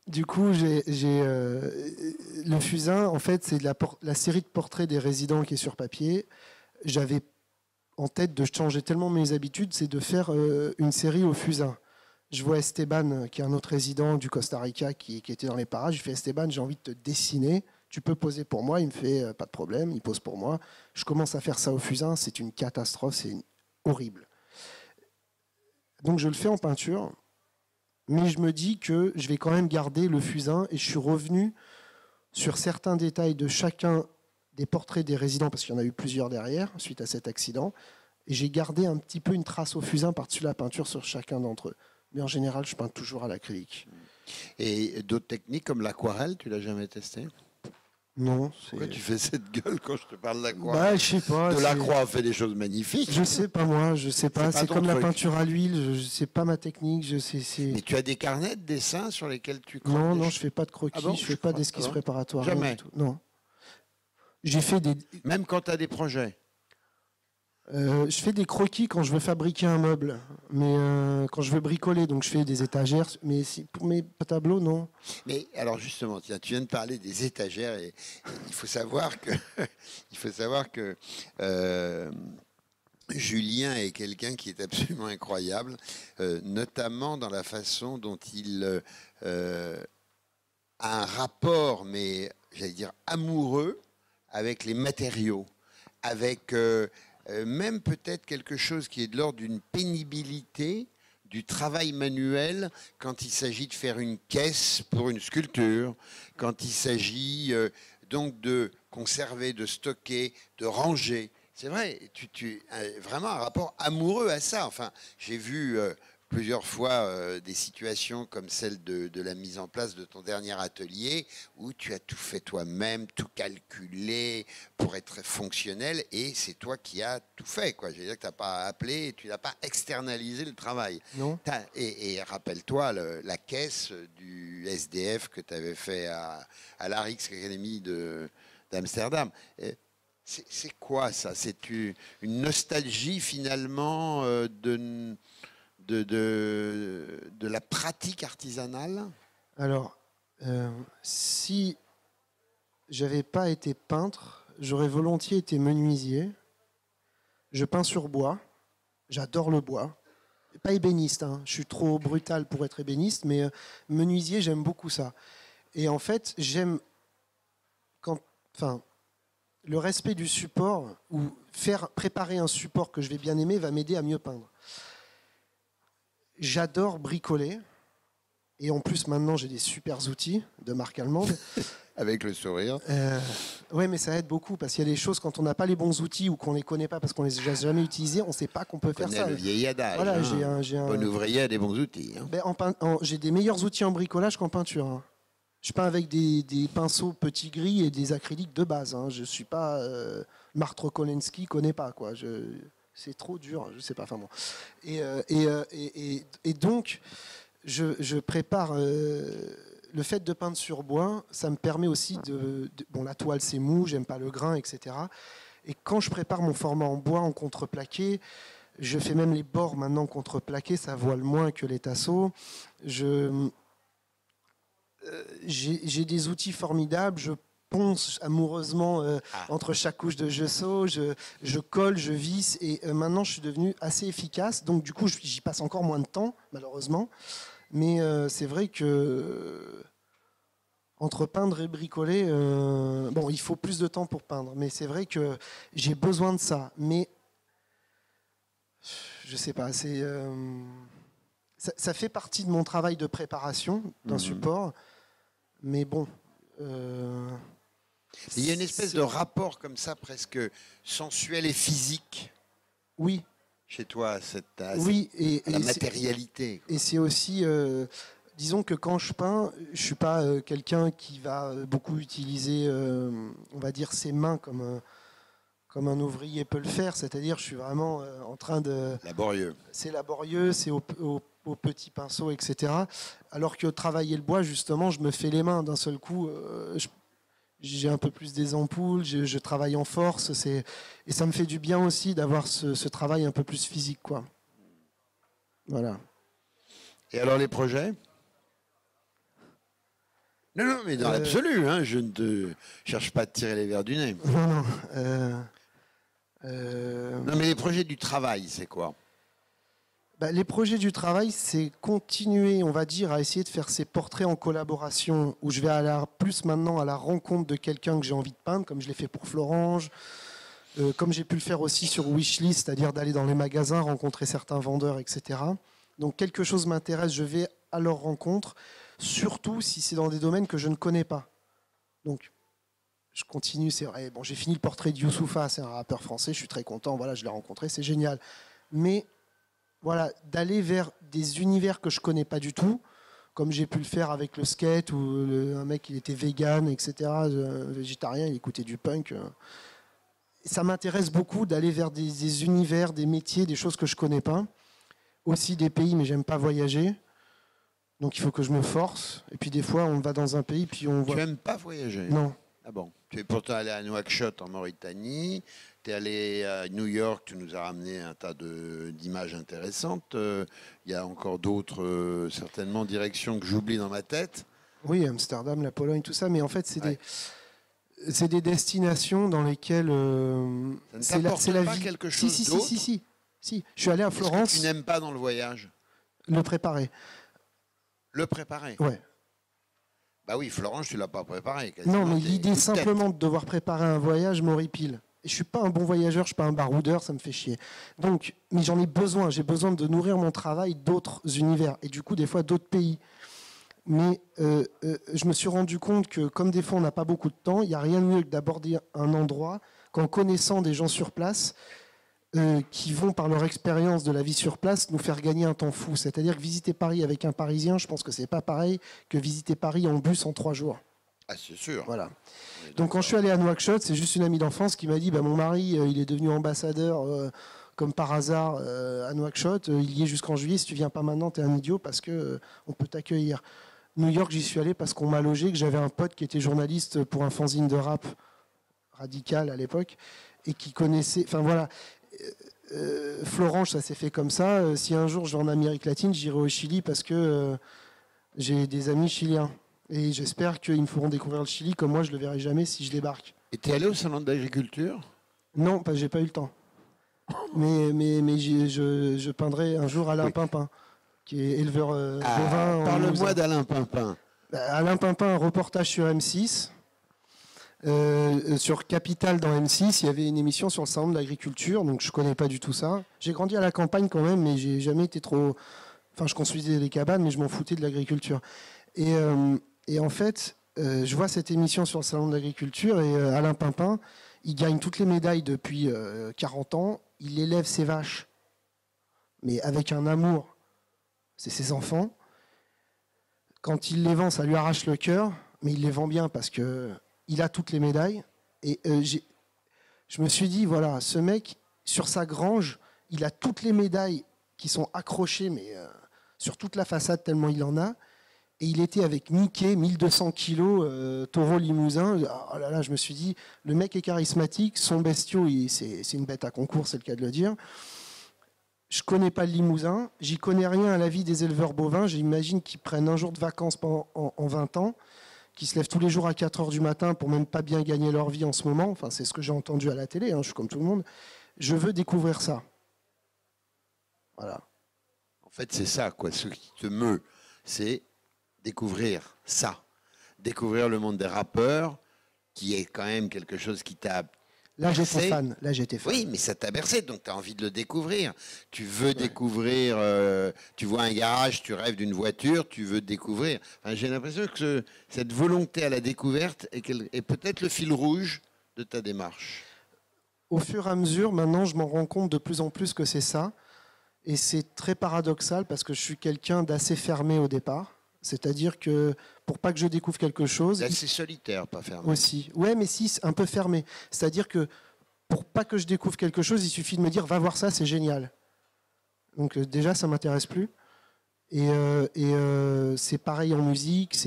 Du coup, le fusain, en fait, c'est la série de portraits des résidents qui est sur papier. J'avais en tête de changer tellement mes habitudes, c'est de faire une série au fusain. Je vois Esteban, qui est un autre résident du Costa Rica, qui était dans les parages. Je fais Esteban, j'ai envie de te dessiner. Tu peux poser pour moi. Il me fait pas de problème. Il pose pour moi. Je commence à faire ça au fusain. C'est une catastrophe. C'est horrible. Donc je le fais en peinture. Mais je me dis que je vais quand même garder le fusain et je suis revenu sur certains détails de chacun des portraits des résidents, parce qu'il y en a eu plusieurs derrière, suite à cet accident, et j'ai gardé un petit peu une trace au fusain par-dessus la peinture sur chacun d'entre eux. Mais en général, je peins toujours à l'acrylique. Et d'autres techniques comme l'aquarelle, tu l'as jamais testé ? Non. Pourquoi tu fais cette gueule quand je te parle d'aquarelle ? Je sais pas. Delacroix fait des choses magnifiques. Je sais pas moi, je sais pas. C'est comme la peinture à l'huile, je sais pas ma technique. Mais tu as des carnets de dessins sur lesquels tu croquis ? Non, je fais pas de croquis, je fais pas d'esquisse préparatoire. Jamais. Non. J'ai fait des. Même quand tu as des projets ? Je fais des croquis quand je veux fabriquer un meuble, mais quand je veux bricoler, donc je fais des étagères. Mais pour mes tableaux, non. Mais alors justement, tiens, tu viens de parler des étagères et il faut savoir que, il faut savoir que Julien est quelqu'un qui est absolument incroyable, notamment dans la façon dont il a un rapport, mais j'allais dire amoureux, avec les matériaux, avec même peut-être quelque chose qui est de l'ordre d'une pénibilité, du travail manuel quand il s'agit de faire une caisse pour une sculpture, quand il s'agit donc de conserver, de stocker, de ranger. C'est vrai, tu as vraiment un rapport amoureux à ça. Enfin, j'ai vu plusieurs fois des situations comme celle de la mise en place de ton dernier atelier où tu as tout fait toi-même, tout calculé pour être fonctionnel et c'est toi qui as tout fait, quoi. Je veux dire que tu n'as pas appelé, tu n'as pas externalisé le travail. Non. Et rappelle-toi la caisse du SDF que tu avais fait à l'Arix Academy d'Amsterdam. C'est quoi ça? C'est une nostalgie finalement de la pratique artisanale? Alors, si j'avais pas été peintre, j'aurais volontiers été menuisier. Je peins sur bois. J'adore le bois. Pas ébéniste, hein. Je suis trop brutal pour être ébéniste, mais menuisier, j'aime beaucoup ça. Et en fait, j'aime le respect du support ou préparer un support que je vais bien aimer va m'aider à mieux peindre. J'adore bricoler. Et en plus, maintenant, j'ai des super outils de marque allemande. Avec le sourire. Oui, mais ça aide beaucoup parce qu'il y a des choses, quand on n'a pas les bons outils ou qu'on ne les connaît pas parce qu'on ne les a jamais utilisés, on ne sait pas qu'on peut faire ça. Le vieil adage. Voilà, hein. Bon ouvrier a des bons outils. Hein. J'ai des meilleurs outils en bricolage qu'en peinture. Hein. Je peins avec des pinceaux petits gris et des acryliques de base. Hein. Je ne suis pas... Marthe Kolensky ne connaît pas. Quoi. C'est trop dur. Je ne sais pas. Enfin, bon. Et donc, je prépare... le fait de peindre sur bois, ça me permet aussi bon, la toile, c'est mou, j'aime pas le grain, etc. Et quand je prépare mon format en bois, en contreplaqué, je fais même les bords maintenant contreplaqués, ça voile moins que les tasseaux. J'ai des outils formidables, je ponce amoureusement entre chaque couche de gesso, je colle, je visse, et maintenant je suis devenu assez efficace, donc du coup j'y passe encore moins de temps, malheureusement. Mais c'est vrai que entre peindre et bricoler, bon, il faut plus de temps pour peindre, mais c'est vrai que j'ai besoin de ça. Mais je sais pas, ça fait partie de mon travail de préparation d'un support, mais bon. Il y a une espèce de rapport comme ça, presque sensuel et physique. Oui. Chez toi, oui, la matérialité. Et c'est aussi, disons que quand je peins, je ne suis pas quelqu'un qui va beaucoup utiliser, on va dire, ses mains comme un ouvrier peut le faire. C'est-à-dire, je suis vraiment en train de... Laborieux. C'est laborieux, c'est au petit pinceau, etc. Alors que travailler le bois, justement, je me fais les mains d'un seul coup. J'ai un peu plus des ampoules, je travaille en force, et ça me fait du bien aussi d'avoir ce travail un peu plus physique, quoi. Voilà. Et alors les projets? Non, mais dans l'absolu, hein, je ne te cherche pas à te tirer les verres du nez. Non. Non, mais les projets du travail, c'est quoi? Les projets du travail, c'est continuer, on va dire, à essayer de faire ces portraits en collaboration, où je vais aller plus maintenant à la rencontre de quelqu'un que j'ai envie de peindre, comme je l'ai fait pour Florange, comme j'ai pu le faire aussi sur Wishlist, c'est-à-dire d'aller dans les magasins, rencontrer certains vendeurs, etc. Donc quelque chose m'intéresse, je vais à leur rencontre, surtout si c'est dans des domaines que je ne connais pas. Donc je continue, c'est vrai. Bon, j'ai fini le portrait de Youssoupha, c'est un rappeur français, je suis très content, voilà, je l'ai rencontré, c'est génial. Mais voilà, d'aller vers des univers que je ne connais pas du tout, comme j'ai pu le faire avec le skate, où un mec il était vegan, etc., végétarien, il écoutait du punk. Ça m'intéresse beaucoup d'aller vers des univers, des métiers, des choses que je ne connais pas. Aussi des pays, mais j'aime pas voyager. Donc il faut que je me force. Et puis des fois, on va dans un pays, puis on voit... Tu n'aimes pas voyager? Non. Ah bon? Tu es pourtant allé à Nouakchott en Mauritanie. tu es allé à New York, tu nous as ramené un tas d'images intéressantes. Il y a encore d'autres, certainement, directions que j'oublie dans ma tête. Oui, Amsterdam, la Pologne, tout ça, mais en fait, Ouais. c'est des destinations dans lesquelles Ça ne t'apporte pas vie. quelque chose d'autre? Si. Je suis allé à Florence. Qu'est-ce que tu n'aimes pas dans le voyage? Le préparer. Le préparer? Ouais. Bah oui, Florence, tu l'as pas préparé. Quasiment. Non, mais l'idée simplement de devoir préparer un voyage m'horripile. Et je suis pas un bon voyageur, je suis pas un baroudeur, ça me fait chier. Donc, mais j'en ai besoin. J'ai besoin de nourrir mon travail d'autres univers et du coup des fois d'autres pays. Mais je me suis rendu compte que comme des fois on n'a pas beaucoup de temps, il n'y a rien de mieux que d'aborder un endroit qu'en connaissant des gens sur place qui vont par leur expérience de la vie sur place nous faire gagner un temps fou. C'est-à-dire que visiter Paris avec un Parisien, je pense que c'est pas pareil que visiter Paris en bus en 3 jours. Ah, c'est sûr. Voilà. Donc quand je suis allé à Nouakchott, c'est juste une amie d'enfance qui m'a dit mon mari, il est devenu ambassadeur comme par hasard à Nouakchott. Il y est jusqu'en juillet. Si tu viens pas maintenant, tu es un idiot parce que on peut t'accueillir. New York, j'y suis allé parce qu'on m'a logé, que j'avais un pote qui était journaliste pour un fanzine de rap radical à l'époque et qui connaissait. Enfin voilà. Florence, ça s'est fait comme ça. Si un jour je vais en Amérique latine, j'irai au Chili parce que j'ai des amis chiliens. Et j'espère qu'ils me feront découvrir le Chili comme moi je ne le verrai jamais si je débarque. Et tu es allé au salon de l'agriculture? Non, parce que j'ai pas eu le temps. Mais je peindrai un jour Alain Pimpin, qui est éleveur bovin. Parle-moi d'Alain Pimpin. Alain Pimpin, un reportage sur M6. Sur Capital dans M6, il y avait une émission sur le salon de l'agriculture, donc je connais pas du tout ça. J'ai grandi à la campagne quand même, mais j'ai jamais été trop. Enfin, je construisais des cabanes, mais je m'en foutais de l'agriculture. Et en fait, je vois cette émission sur le salon de l'agriculture et Alain Pimpin, il gagne toutes les médailles depuis 40 ans. Il élève ses vaches, mais avec un amour. C'est ses enfants. Quand il les vend, ça lui arrache le cœur, mais il les vend bien parce que il a toutes les médailles. Et je me suis dit, voilà, ce mec, sur sa grange, il a toutes les médailles qui sont accrochées, mais sur toute la façade, tellement il en a. Et il était avec Mickey, 1200 kilos, taureau limousin. Oh là là, je me suis dit, le mec est charismatique, son bestiau, c'est une bête à concours, c'est le cas de le dire. Je connais pas le limousin, j'y connais rien à la vie des éleveurs bovins. J'imagine qu'ils prennent un jour de vacances en 20 ans, qui se lèvent tous les jours à 4 heures du matin pour même pas bien gagner leur vie en ce moment. Enfin, c'est ce que j'ai entendu à la télé, hein, je suis comme tout le monde. Je veux découvrir ça. Voilà. En fait, c'est ça, quoi. Ce qui te meut, c'est découvrir ça. Découvrir le monde des rappeurs, qui est quand même quelque chose qui t'a... Là, j'étais fan. Oui, mais ça t'a bercé, donc tu as envie de le découvrir. Tu veux découvrir, tu vois un garage, tu rêves d'une voiture, tu veux découvrir. Enfin, j'ai l'impression que cette volonté à la découverte est peut-être le fil rouge de ta démarche. Au fur et à mesure, maintenant, je m'en rends compte de plus en plus que c'est ça. Et c'est très paradoxal parce que je suis quelqu'un d'assez fermé au départ. C'est-à-dire que pour pas que je découvre quelque chose... C'est solitaire, pas fermé. Aussi. Ouais, mais si, un peu fermé. C'est-à-dire que pour pas que je découvre quelque chose, il suffit de me dire va voir ça, c'est génial. Donc déjà, ça m'intéresse plus. Et c'est pareil en musique.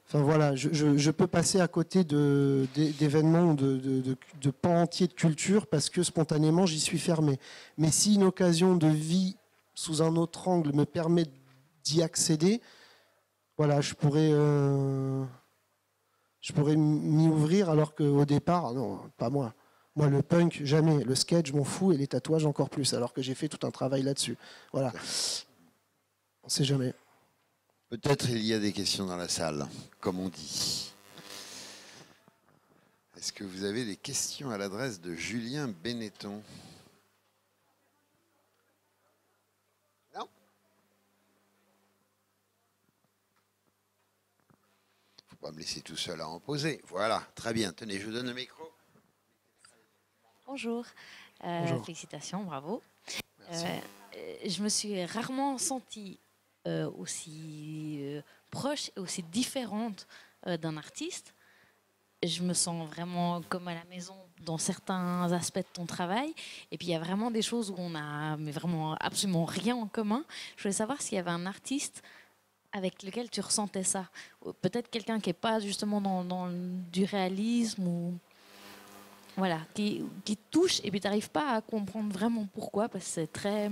Enfin voilà, je peux passer à côté d'événements, de pans entiers de culture parce que spontanément, j'y suis fermé. Mais si une occasion de vie sous un autre angle me permet d'y accéder, voilà, je pourrais m'y ouvrir alors qu'au départ, non, pas moi. Moi, le punk, jamais. Le skate, je m'en fous, et les tatouages, encore plus, alors que j'ai fait tout un travail là-dessus. Voilà. On ne sait jamais. Peut-être il y a des questions dans la salle, comme on dit. Est-ce que vous avez des questions à l'adresse de Julien Benetton ? Non ? Faut pas me laisser tout seul à en poser. Voilà, très bien. Tenez, je vous donne le micro. Bonjour. Bonjour. Félicitations, bravo. Je me suis rarement sentie aussi proche et aussi différente d'un artiste. Je me sens vraiment comme à la maison dans certains aspects de ton travail. Et puis il y a vraiment des choses où on a mais vraiment absolument rien en commun. Je voulais savoir s'il y avait un artiste avec lequel tu ressentais ça. Peut-être quelqu'un qui n'est pas justement dans du réalisme ou... voilà, qui touche et puis tu n'arrives pas à comprendre vraiment pourquoi, parce que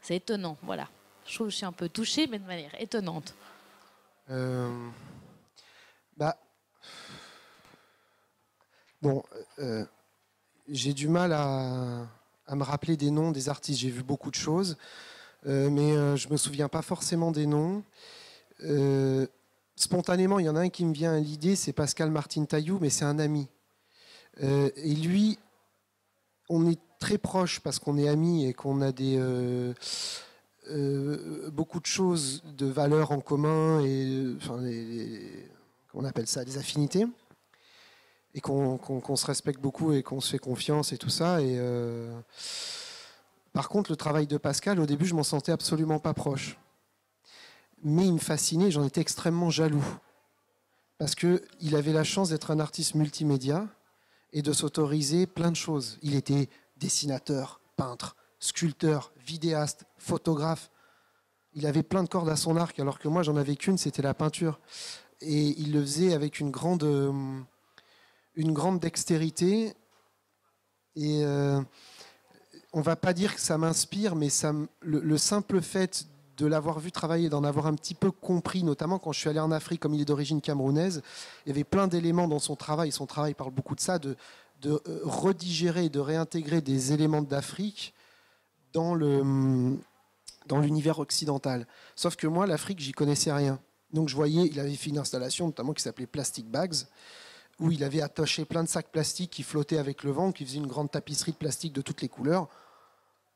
c'est étonnant, voilà. Je trouve que je suis un peu touchée, mais de manière étonnante. Bah, bon, j'ai du mal à me rappeler des noms des artistes. J'ai vu beaucoup de choses, mais je me souviens pas forcément des noms. Spontanément, il y en a un qui me vient à l'idée, c'est Pascal Martin Taillou, mais c'est un ami. Et lui, on est très proches parce qu'on est amis et qu'on a beaucoup de choses de valeurs en commun et enfin, on appelle ça des affinités, et qu'on se respecte beaucoup et qu'on se fait confiance et tout ça. Et par contre, le travail de Pascal, au début, je m'en sentais absolument pas proche. Mais il me fascinait, j'en étais extrêmement jaloux. Parce qu'il avait la chance d'être un artiste multimédia et de s'autoriser plein de choses. Il était dessinateur, peintre, sculpteur, vidéaste, photographe. Il avait plein de cordes à son arc, alors que moi, j'en avais qu'une, c'était la peinture. Et il le faisait avec une grande dextérité. Et on ne va pas dire que ça m'inspire, mais le simple fait de l'avoir vu travailler, d'en avoir un petit peu compris, notamment quand je suis allé en Afrique, comme il est d'origine camerounaise, il y avait plein d'éléments dans son travail parle beaucoup de ça, de redigérer, de réintégrer des éléments d'Afrique dans l'univers occidental. Sauf que moi, l'Afrique, j'y connaissais rien. Donc je voyais, il avait fait une installation notamment qui s'appelait Plastic Bags, où il avait attaché plein de sacs plastiques qui flottaient avec le vent, qui faisaient une grande tapisserie de plastique de toutes les couleurs.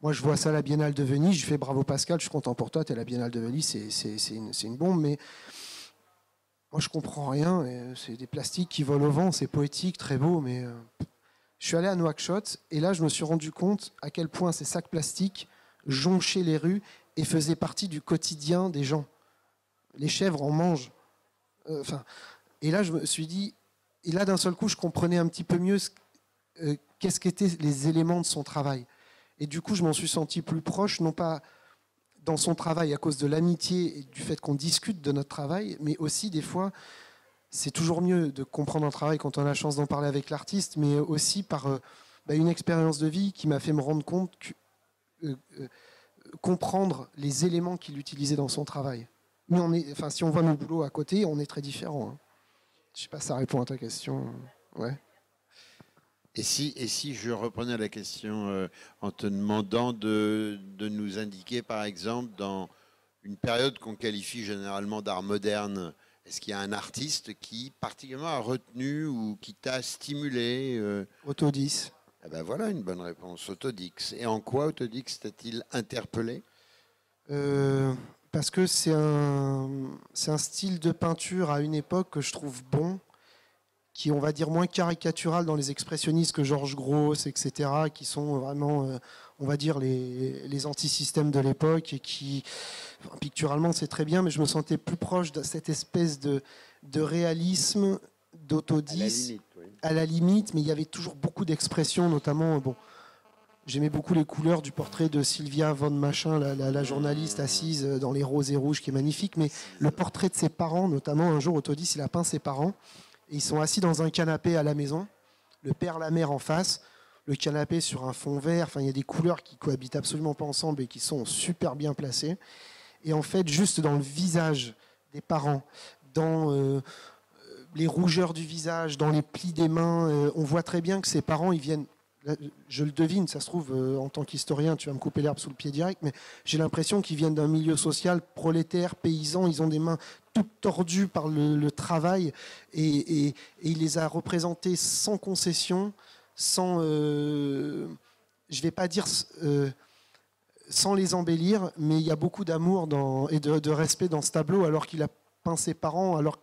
Moi, je vois ça à la Biennale de Venise, je fais bravo Pascal, je suis content pour toi, tu es à la Biennale de Venise, c'est une bombe, mais moi, je comprends rien. C'est des plastiques qui volent au vent, c'est poétique, très beau, mais je suis allé à Nouakchott, et là, je me suis rendu compte à quel point ces sacs plastiques jonchaient les rues et faisaient partie du quotidien des gens. Les chèvres en mangent. Et là, je me suis dit, et là, d'un seul coup, je comprenais un petit peu mieux qu'est-ce qu'étaient les éléments de son travail. Et du coup, je m'en suis senti plus proche, non pas dans son travail à cause de l'amitié et du fait qu'on discute de notre travail, mais aussi des fois, c'est toujours mieux de comprendre un travail quand on a la chance d'en parler avec l'artiste, mais aussi par une expérience de vie qui m'a fait me rendre compte que comprendre les éléments qu'il utilisait dans son travail. Mais si on voit nos boulots à côté, on est très différents. Hein. Je ne sais pas si ça répond à ta question. Ouais. Et si je reprenais la question en te demandant de nous indiquer, par exemple, dans une période qu'on qualifie généralement d'art moderne, est-ce qu'il y a un artiste qui particulièrement a retenu ou qui t'a stimulé Autodis. Eh ben voilà une bonne réponse, Autodix. Et en quoi Autodix t'a-t-il interpellé Parce que c'est un style de peinture à une époque que je trouve bon, qui est, on va dire, moins caricatural dans les expressionnistes que Georges Grosz, etc., qui sont vraiment, on va dire, les antisystèmes de l'époque, et qui, picturalement, c'est très bien, mais je me sentais plus proche de cette espèce de réalisme d'Autodis, à la limite, mais il y avait toujours beaucoup d'expressions, notamment, j'aimais beaucoup les couleurs du portrait de Sylvia von Machin, la journaliste assise dans les roses et rouges, qui est magnifique, mais le portrait de ses parents, notamment, un jour, Autodis, il a peint ses parents. Ils sont assis dans un canapé à la maison, le père, la mère en face, le canapé sur un fond vert. Enfin, il y a des couleurs qui cohabitent absolument pas ensemble et qui sont super bien placées. Et en fait, juste dans le visage des parents, dans les rougeurs du visage, dans les plis des mains, on voit très bien que ces parents, ils viennent. Je le devine, ça se trouve, en tant qu'historien, tu vas me couper l'herbe sous le pied direct, mais j'ai l'impression qu'ils viennent d'un milieu social prolétaire, paysan, ils ont des mains toutes tordues par le travail, et il les a représentés sans concession, sans, je ne vais pas dire sans les embellir, mais il y a beaucoup d'amour et de respect dans ce tableau, alors qu'il a peint ses parents, alors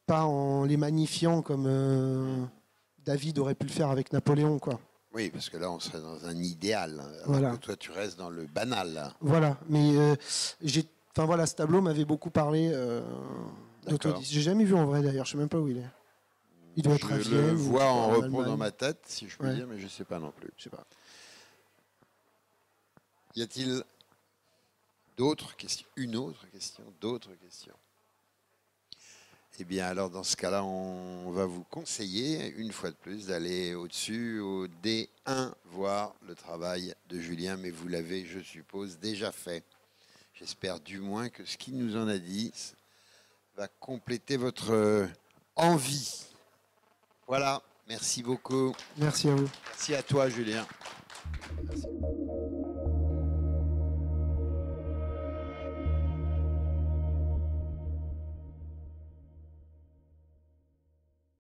pas en les magnifiant comme David aurait pu le faire avec Napoléon, quoi. Oui, parce que là, on serait dans un idéal. Alors voilà. que toi, tu restes dans le banal. Voilà, mais ce tableau m'avait beaucoup parlé d'Autodis. J'ai jamais vu en vrai, d'ailleurs. Je sais même pas où il est. Il doit être à Vienne. Je le vois en repos Allemagne. dans ma tête, si je puis dire, mais je ne sais pas non plus. Je sais pas. Y a-t-il d'autres questions? Une autre question? D'autres questions? Eh bien, alors, dans ce cas-là, on va vous conseiller, une fois de plus, d'aller au-dessus, au D1, voir le travail de Julien, mais vous l'avez, je suppose, déjà fait. J'espère du moins que ce qu'il nous en a dit va compléter votre envie. Voilà, merci beaucoup. Merci à vous. Merci à toi, Julien. Merci.